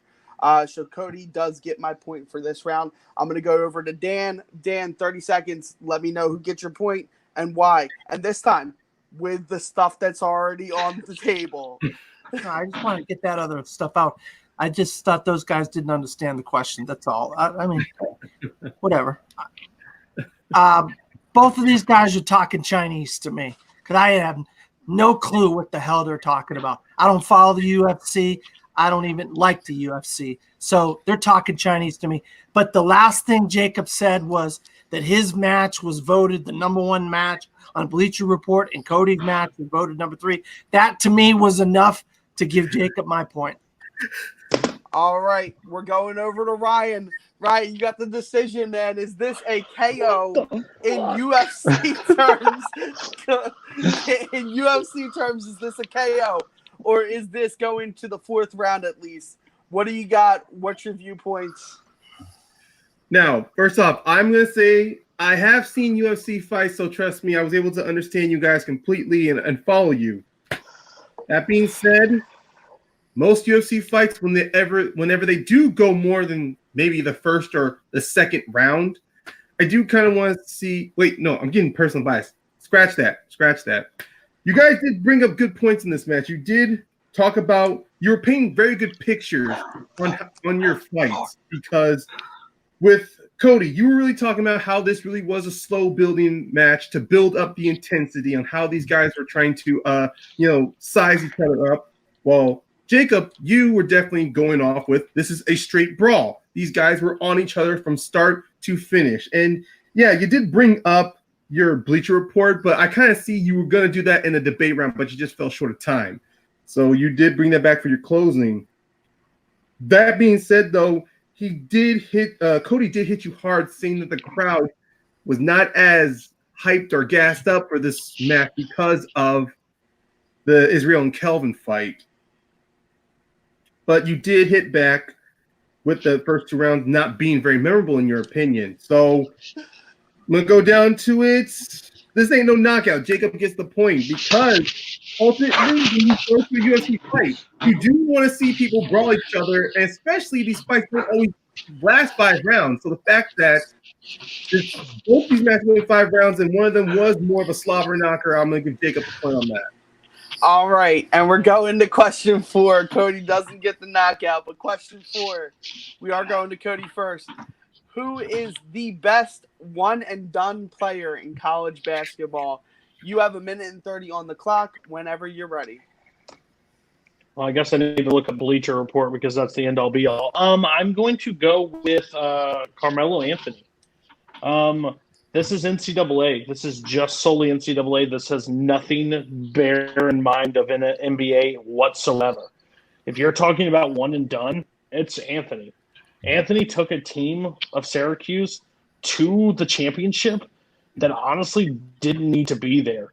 [SPEAKER 1] So Cody does get my point for this round. I'm going to go over to Dan. Dan, 30 seconds. Let me know who gets your point and why. And this time, with the stuff that's already on the table.
[SPEAKER 5] No, I just want to get that other stuff out. I just thought those guys didn't understand the question. That's all. I mean, whatever. Both of these guys are talking Chinese to me because I have no clue what the hell they're talking about. I don't follow the UFC. I don't even like the UFC. So they're talking Chinese to me. But the last thing Jacob said was that his match was voted the number 1 match on Bleacher Report, and Cody's match was voted number 3. That to me was enough to give Jacob my point.
[SPEAKER 1] All right, we're going over to Ryan. Ryan, you got the decision, man. Is this a KO in UFC terms? In UFC terms, is this a KO? Or is this going to the 4th round at least? What do you got? What's your viewpoints?
[SPEAKER 4] Now, first off, I'm going to say I have seen UFC fights, so trust me, I was able to understand you guys completely and follow you. That being said, most UFC fights, whenever they do go more than maybe the first or the second round, I do kind of want to see. Wait, no, I'm getting personal bias. Scratch that. You guys did bring up good points in this match. You did talk about, you were painting very good pictures on your fights, because with Cody, you were really talking about how this really was a slow building match to build up the intensity on how these guys were trying to size each other up. Well, Jacob, you were definitely going off with, this is a straight brawl. These guys were on each other from start to finish. And yeah, you did bring up your Bleacher Report, but I kind of see you were going to do that in the debate round, but you just fell short of time. So you did bring that back for your closing. That being said, though, Cody did hit you hard, saying that the crowd was not as hyped or gassed up for this match because of the Israel and Kelvin fight. But you did hit back with the first 2 rounds not being very memorable in your opinion. So I'm going to go down to it. This ain't no knockout. Jacob gets the point, because ultimately, when you go to a UFC fight, you do want to see people brawl each other, and especially these fights don't always last 5 rounds. So the fact that both these matches went 5 rounds and one of them was more of a slobber knocker, I'm going to give Jacob a point on that.
[SPEAKER 1] All right, and we're going to question 4. Cody doesn't get the knockout, but question 4, we are going to Cody first. Who is the best one-and-done player in college basketball? You have 1:30 on the clock whenever you're ready.
[SPEAKER 3] Well, I guess I need to look at Bleacher Report because that's the end-all be-all. I'm going to go with Carmelo Anthony. This is NCAA. This is just solely NCAA. This has nothing bear in mind of an NBA whatsoever. If you're talking about one and done, it's Anthony. Anthony took a team of Syracuse to the championship that honestly didn't need to be there.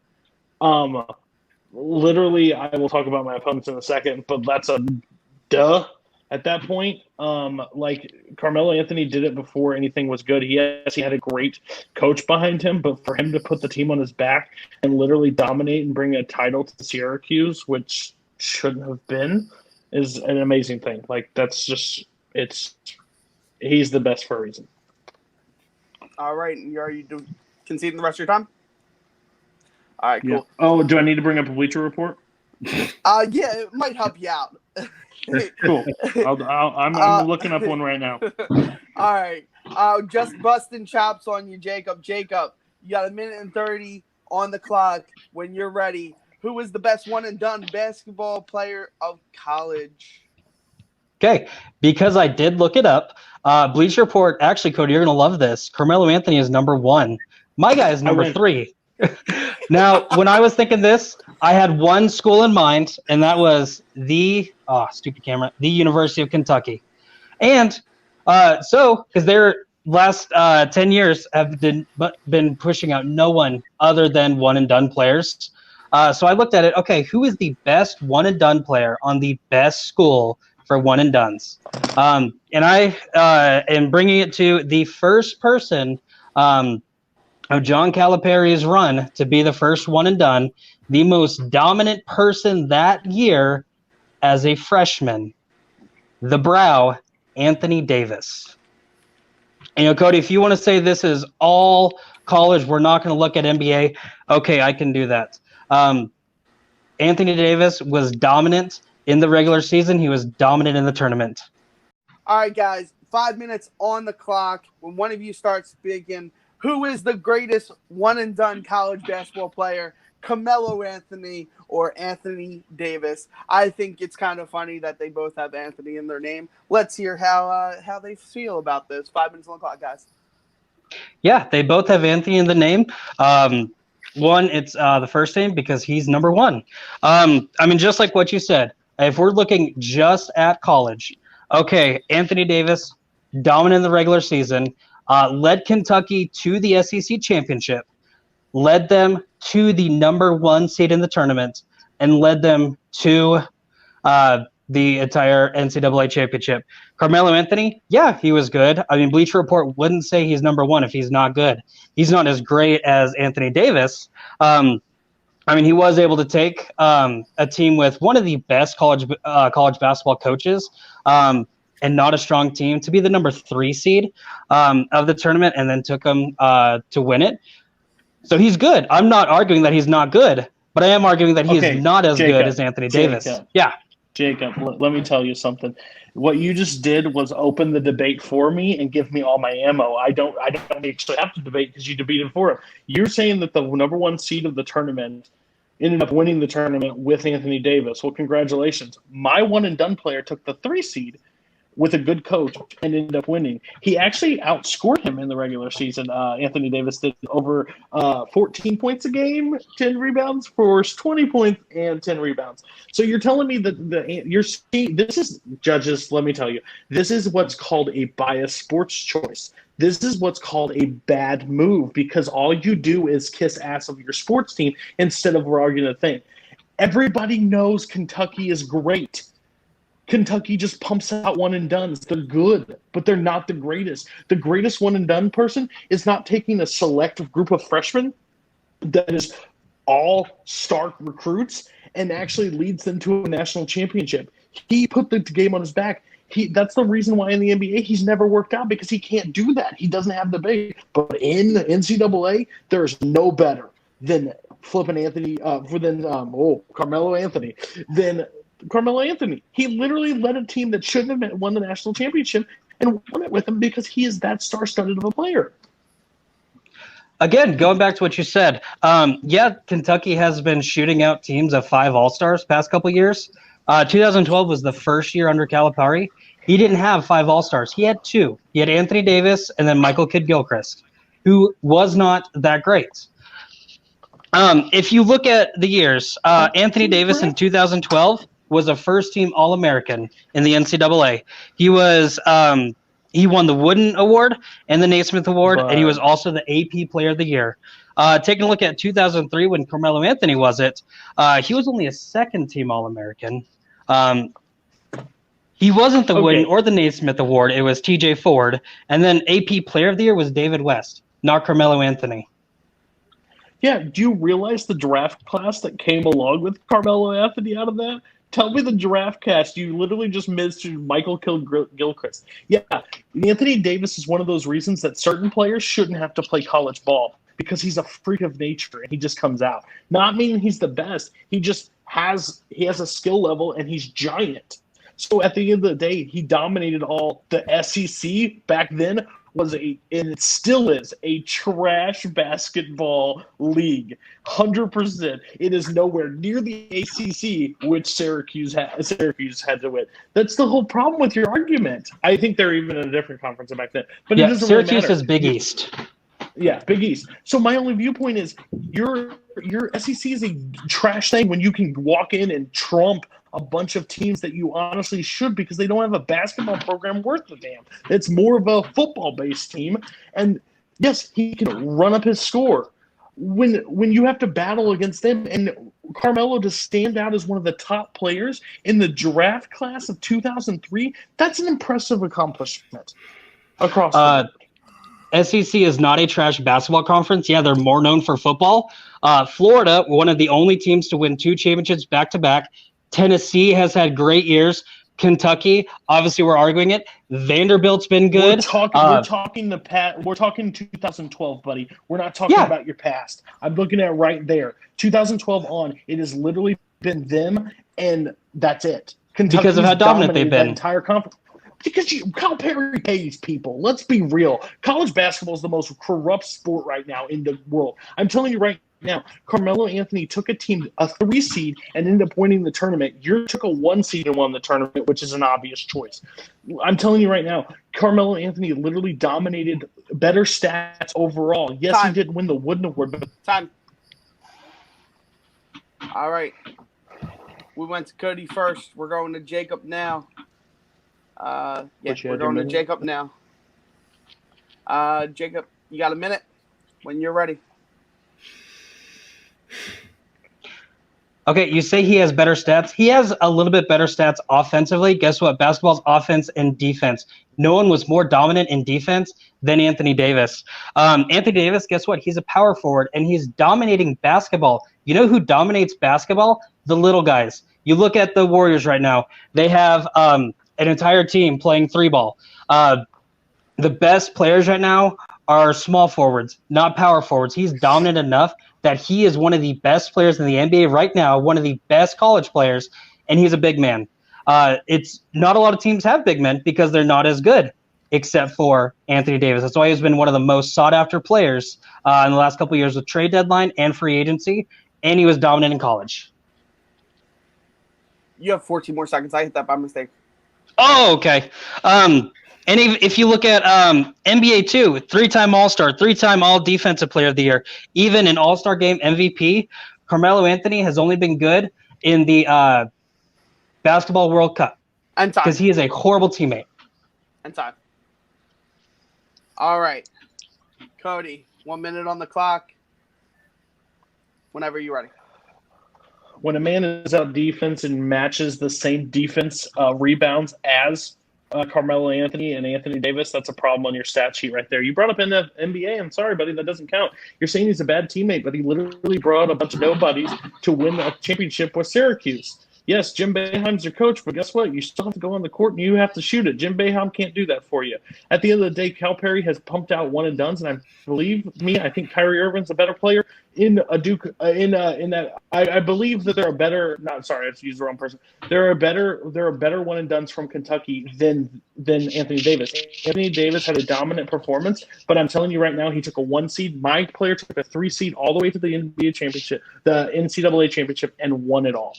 [SPEAKER 3] Literally, I will talk about my opponents in a second, but that's a duh at that point. Carmelo Anthony did it before anything was good. He had a great coach behind him, but for him to put the team on his back and literally dominate and bring a title to Syracuse, which shouldn't have been, is an amazing thing. He's the best for a reason.
[SPEAKER 1] All right, and are you conceding the rest of your time? All right, cool.
[SPEAKER 3] Yeah. Oh, do I need to bring up a Bleacher Report?
[SPEAKER 1] Yeah, it might help you out.
[SPEAKER 3] Cool. I'm looking up one right now.
[SPEAKER 1] All right. Just busting chops on you, Jacob. Jacob, you got 1:30 on the clock. When you're ready, who is the best one and done basketball player of college?
[SPEAKER 2] Okay, because I did look it up. Bleacher Report, actually, Cody, you're going to love this. Carmelo Anthony is number 1. My guy is number 3. Now, when I was thinking this, I had one school in mind, and that was the University of Kentucky. And because their last 10 years have been pushing out no one other than one-and-done players. So I looked at it, okay, who is the best one-and-done player on the best school for one-and-dones? And I am bringing it to the first person of John Calipari's run to be the first one-and-done, the most dominant person that year as a freshman, the Brow, Anthony Davis. And, Cody, if you want to say this is all college, we're not going to look at NBA, okay, I can do that. Anthony Davis was dominant in the regular season. He was dominant in the tournament.
[SPEAKER 1] All right, guys, 5 minutes on the clock. When one of you starts speaking, who is the greatest one-and-done college basketball player, Carmelo Anthony or Anthony Davis? I think it's kind of funny that they both have Anthony in their name. Let's hear how they feel about this. 5 minutes on the clock, guys.
[SPEAKER 2] Yeah, they both have Anthony in the name. One, it's the first name because he's number 1. Just like what you said, if we're looking just at college, okay, Anthony Davis, dominant in the regular season, led Kentucky to the SEC championship, led them to the number 1 seed in the tournament, and led them to the entire NCAA championship. Carmelo Anthony, yeah, he was good. Bleacher Report wouldn't say he's number 1 if he's not good. He's not as great as Anthony Davis. He was able to take a team with one of the best college basketball coaches and not a strong team to be the number 3 seed of the tournament, and then took them to win it. So he's good. I'm not arguing that he's not good, but I am arguing that he's not as good as Anthony Davis. Yeah.
[SPEAKER 3] Jacob, let me tell you something. What you just did was open the debate for me and give me all my ammo. I don't actually have to debate because you debated for it. You're saying that the number 1 seed of the tournament ended up winning the tournament with Anthony Davis. Well, congratulations. My one-and-done player took the 3 seed with a good coach and ended up winning. He actually outscored him in the regular season. Anthony Davis did over 14 points a game, 10 rebounds, forced 20 points and 10 rebounds. So you're telling me that this is, judges, let me tell you, this is what's called a biased sports choice. This is what's called a bad move because all you do is kiss ass of your sports team instead of arguing a thing. Everybody knows Kentucky is great. Kentucky just pumps out one-and-dones. They're good, but they're not the greatest. The greatest one-and-done person is not taking a selective group of freshmen that is all stark recruits and actually leads them to a national championship. He put the game on his back. That's the reason why in the NBA he's never worked out because he can't do that. He doesn't have the base. But in the NCAA, there's no better than Carmelo Anthony. Carmelo Anthony. He literally led a team that shouldn't have won the national championship and won it with him because he is that star-studded of a player.
[SPEAKER 2] Again, going back to what you said, Kentucky has been shooting out teams of 5 All-Stars past couple years. 2012 was the first year under Calipari. He didn't have 5 All-Stars. He had 2. He had Anthony Davis and then Michael Kidd-Gilchrist, who was not that great. If you look at the years, Anthony Davis in 2012 was a first-team All-American in the NCAA. He was he won the Wooden Award and the Naismith Award, and he was also the AP Player of the Year. Taking a look at 2003 when Carmelo Anthony was it, he was only a second-team All-American. He wasn't the Wooden or the Naismith Award. It was T.J. Ford. And then AP Player of the Year was David West, not Carmelo Anthony.
[SPEAKER 3] Yeah, do you realize the draft class that came along with Carmelo Anthony out of that? Tell me the Giraffe Cast. You literally just missed Michael Gilchrist. Yeah, Anthony Davis is one of those reasons that certain players shouldn't have to play college ball because he's a freak of nature and he just comes out. Not meaning he's the best. He just has a skill level and he's giant. So at the end of the day, he dominated all. The SEC back then and it still is, a trash basketball league. 100%. It is nowhere near the ACC, which Syracuse had to win. That's the whole problem with your argument. I think they're even in a different conference back then. But it doesn't
[SPEAKER 2] Syracuse
[SPEAKER 3] really matter.
[SPEAKER 2] is Big East.
[SPEAKER 3] Yeah, Big East. So my only viewpoint is your SEC is a trash thing when you can walk in and trump a bunch of teams that you honestly should because they don't have a basketball program worth a damn. It's more of a football-based team. And yes, he can run up his score. When you have to battle against them and Carmelo to stand out as one of the top players in the draft class of 2003, that's an impressive accomplishment across the board.
[SPEAKER 2] SEC is not a trash basketball conference. Yeah, they're more known for football. Florida, one of the only teams to win 2 championships back-to-back. Tennessee has had great years. Kentucky, obviously we're arguing it. Vanderbilt's been good.
[SPEAKER 3] We're talking 2012, buddy. We're not talking about your past. I'm looking at right there. 2012 on, it has literally been them, and that's it. Kentucky's
[SPEAKER 2] because of how dominant they've been.
[SPEAKER 3] That entire conference. Because Calipari pays people. Let's be real. College basketball is the most corrupt sport right now in the world. I'm telling you right now, Carmelo Anthony took a team, a 3 seed, and ended up winning the tournament. You took a 1 seed and won the tournament, which is an obvious choice. I'm telling you right now, Carmelo Anthony literally dominated better stats overall. Yes, he did win the Wooden Award. But
[SPEAKER 1] Time. All right. We went to Cody first. We're going to Jacob now. We're going to Jacob now. Jacob, you got a minute when you're ready.
[SPEAKER 2] Okay, you say he has better stats. He has a little bit better stats offensively. Guess what? Basketball's offense and defense. No one was more dominant in defense than Anthony Davis. Anthony Davis, guess what? He's a power forward, and he's dominating basketball. You know who dominates basketball? The little guys. You look at the Warriors right now. They have an entire team playing 3-ball. The best players right now are small forwards, not power forwards. He's dominant enough that he is one of the best players in the NBA right now, one of the best college players, and he's a big man. It's not a lot of teams have big men because they're not as good, except for Anthony Davis. That's why he's been one of the most sought-after players in the last couple of years with trade deadline and free agency, and he was dominant in college.
[SPEAKER 1] You have 14 more seconds. I hit that by mistake.
[SPEAKER 2] Oh, okay. And if you look at NBA too, 3-time All-Star, 3-time All-Defensive Player of the Year, even an All-Star Game MVP, Carmelo Anthony has only been good in the Basketball World Cup because he is a horrible teammate.
[SPEAKER 1] And time. All right. Cody, 1 minute on the clock. Whenever you're ready.
[SPEAKER 3] When a man is out defense and matches the same defense rebounds as Carmelo Anthony and Anthony Davis, that's a problem on your stat sheet right there. You brought up NBA. I'm sorry, buddy, that doesn't count. You're saying he's a bad teammate, but he literally brought a bunch of nobodies to win a championship with Syracuse. Yes, Jim Boeheim's your coach, but guess what? You still have to go on the court and you have to shoot it. Jim Boeheim can't do that for you. At the end of the day, Calipari has pumped out one and dones, and I think Kyrie Irving's a better player in a Duke. I believe that there are better. Not sorry, I used the wrong person. There are better one and dones from Kentucky than Anthony Davis. Anthony Davis had a dominant performance, but I'm telling you right now, he took a 1 seed. My player took a 3 seed all the way to the NBA championship, the NCAA championship, and won it all.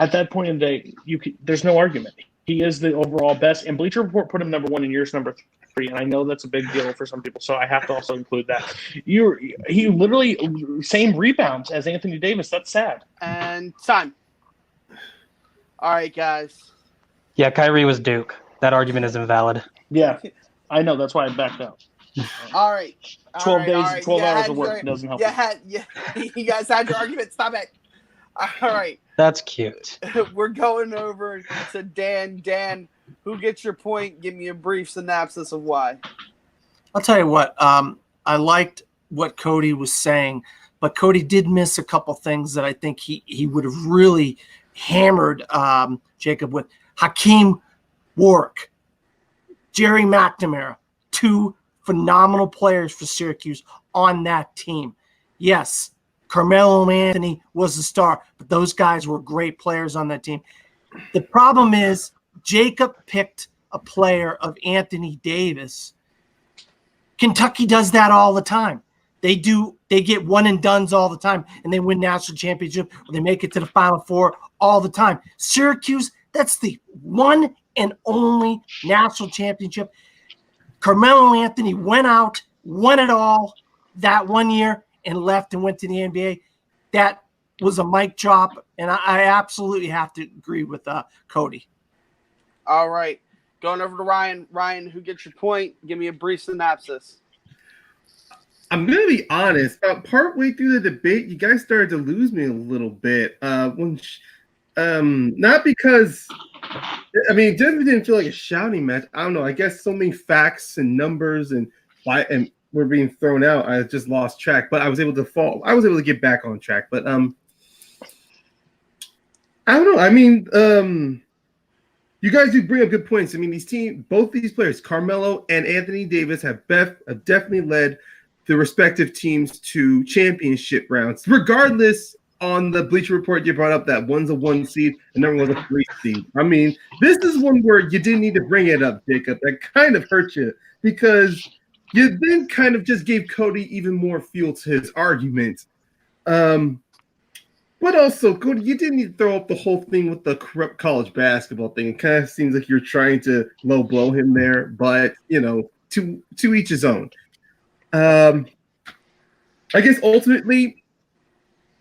[SPEAKER 3] At that point in the day, there's no argument. He is the overall best, and Bleacher Report put him number 1 and yours number 3, and I know that's a big deal for some people, so I have to also include that. He literally same rebounds as Anthony Davis. That's sad.
[SPEAKER 1] And time. All right, guys.
[SPEAKER 2] Yeah, Kyrie was Duke. That argument is invalid.
[SPEAKER 3] Yeah, I know. That's why I backed out.
[SPEAKER 1] All right.
[SPEAKER 3] 12 hours of work doesn't help.
[SPEAKER 1] You guys had your argument. Stop it. All right.
[SPEAKER 2] That's cute.
[SPEAKER 1] We're going over to Dan. Dan, who gets your point? Give me a brief synopsis of why.
[SPEAKER 5] I'll tell you what. I liked what Cody was saying, but Cody did miss a couple things that I think he would have really hammered Jacob with Hakeem Warwick, Jerry McNamara, 2 phenomenal players for Syracuse on that team. Yes, Carmelo Anthony was the star, but those guys were great players on that team. The problem is Jacob picked a player of Anthony Davis. Kentucky does that all the time. They get one and dones all the time, and they win national championship, or they make it to the Final Four all the time. Syracuse, that's the one and only national championship. Carmelo Anthony went out, won it all that one year, and left and went to the NBA. That was a mic drop, and I absolutely have to agree with Cody.
[SPEAKER 1] All right. Going over to Ryan. Ryan, who gets your point? Give me a brief synopsis.
[SPEAKER 4] I'm going to be honest. About partway through the debate, you guys started to lose me a little bit. Not because – I mean, it definitely didn't feel like a shouting match. I don't know. I guess so many facts and numbers and were being thrown out. I just lost track. But I was able to get back on track. But I don't know. I mean, you guys do bring up good points. I mean, both these players, Carmelo and Anthony Davis, have definitely led the respective teams to championship rounds. Regardless, on the Bleacher Report, you brought up that one's a 1 seed, another one's a 3 seed. I mean, this is one where you didn't need to bring it up, Jacob. That kind of hurt you because you then kind of just gave Cody even more fuel to his argument. But also, Cody, you didn't need to throw up the whole thing with the corrupt college basketball thing. It kind of seems like you're trying to low blow him there, but, to each his own. I guess ultimately,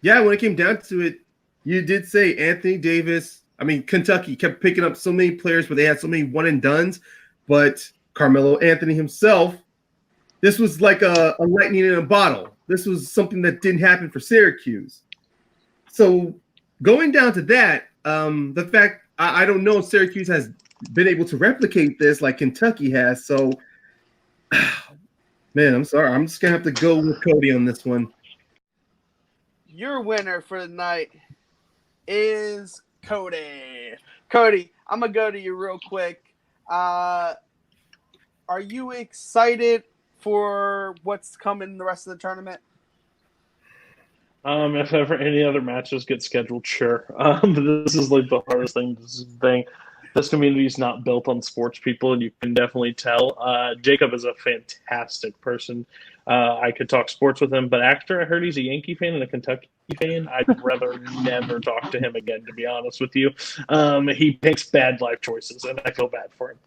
[SPEAKER 4] yeah, when it came down to it, you did say Anthony Davis. I mean, Kentucky kept picking up so many players, but they had so many one and dones. But Carmelo Anthony himself, this was like a lightning in a bottle. This was something that didn't happen for Syracuse. So going down to that, the fact I don't know if Syracuse has been able to replicate this like Kentucky has. So, man, I'm sorry. I'm just going to have to go with Cody on this one.
[SPEAKER 1] Your winner for the night is Cody. Cody, I'm going to go to you real quick. Are you excited for what's coming the rest of the tournament?
[SPEAKER 3] If ever any other matches get scheduled, sure. This is like the hardest thing. This community is not built on sports people, and you can definitely tell. Jacob is a fantastic person. I could talk sports with him, but after I heard he's a Yankee fan and a Kentucky fan, I'd rather never talk to him again, to be honest with you. He makes bad life choices, and I feel bad for him.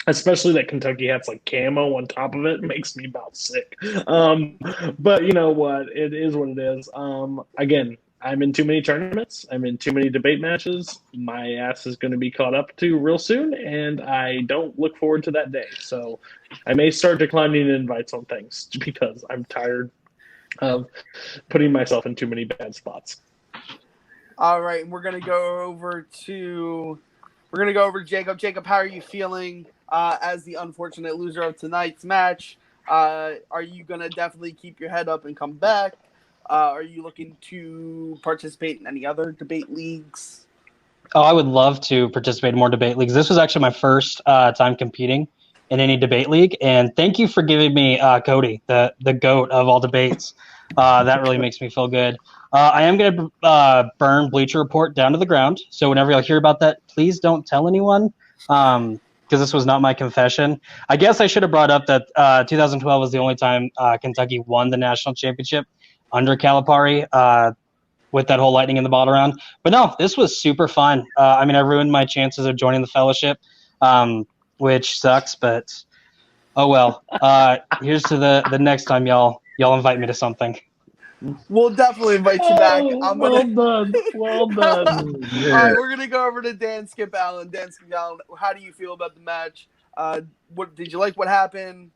[SPEAKER 3] Especially that Kentucky hat's like camo on top of it makes me about sick. But you know what? It is what it is. Again, I'm in too many tournaments. I'm in too many debate matches. My ass is going to be caught up to real soon, and I don't look forward to that day. So I may start declining invites on things because I'm tired of putting myself in too many bad spots.
[SPEAKER 1] All right, we're gonna go over to Jacob. Jacob, how are you feeling as the unfortunate loser of tonight's match? Are you gonna definitely keep your head up and come back? Are you looking to participate in any other debate leagues?
[SPEAKER 2] Oh, I would love to participate in more debate leagues. This was actually my first time competing in any debate league, and thank you for giving me Cody, the GOAT of all debates. That really makes me feel good. I am going to burn Bleacher Report down to the ground, so whenever y'all hear about that, please don't tell anyone, because this was not my confession. I guess I should have brought up that 2012 was the only time Kentucky won the national championship under Calipari with that whole lightning in the bottle round. But no, this was super fun. I mean, I ruined my chances of joining the fellowship, which sucks, but oh well. Here's to the next time y'all invite me to something.
[SPEAKER 1] We'll definitely invite you back.
[SPEAKER 3] Well done. Well done.
[SPEAKER 1] All right, we're going to go over to Dan Skip Allen. Dan Skip Allen, how do you feel about the match? What did you like what happened?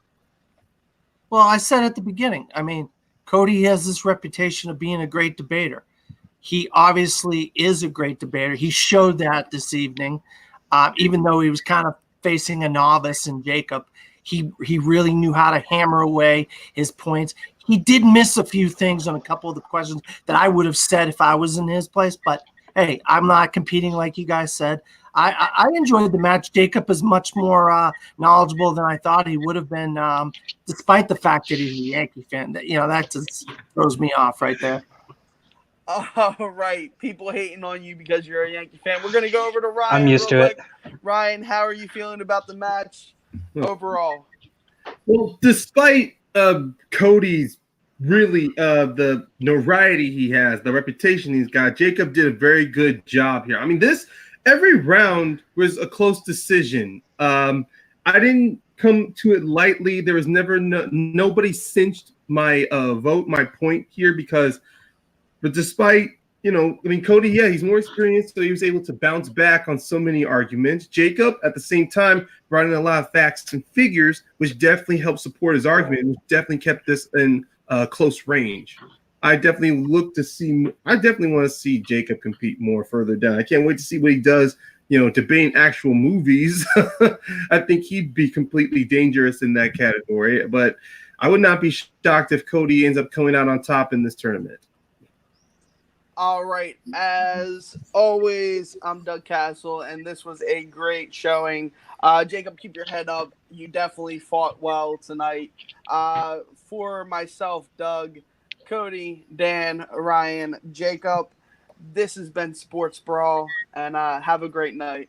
[SPEAKER 5] Well, I said at the beginning, I mean, Cody has this reputation of being a great debater. He obviously is a great debater. He showed that this evening, even though he was kind of facing a novice in Jacob. He really knew how to hammer away his points. He did miss a few things on a couple of the questions that I would have said if I was in his place, but hey, I'm not competing like you guys said. I enjoyed the match. Jacob is much more knowledgeable than I thought he would have been, despite the fact that he's a Yankee fan. That just throws me off right there.
[SPEAKER 1] All right, people hating on you because you're a Yankee fan. We're gonna go over to Ryan.
[SPEAKER 2] I'm used
[SPEAKER 1] real
[SPEAKER 2] to
[SPEAKER 1] quick. Ryan, how are you feeling about the match overall?
[SPEAKER 4] Well, despite Cody's really the notoriety he has, the reputation he's got, Jacob did a very good job here. I mean, every round was a close decision. I didn't come to it lightly. There was never nobody cinched my vote, my point here but despite Cody, yeah, he's more experienced, so he was able to bounce back on so many arguments. Jacob, at the same time, brought in a lot of facts and figures, which definitely helped support his argument, which definitely kept this in close range. I definitely want to see Jacob compete more further down. I can't wait to see what he does, debating actual movies. I think he'd be completely dangerous in that category, but I would not be shocked if Cody ends up coming out on top in this tournament.
[SPEAKER 1] All right, as always, I'm Doug Castle, and this was a great showing. Jacob, keep your head up. You definitely fought well tonight. For myself, Doug, Cody, Dan, Ryan, Jacob, this has been Sports Brawl, and have a great night.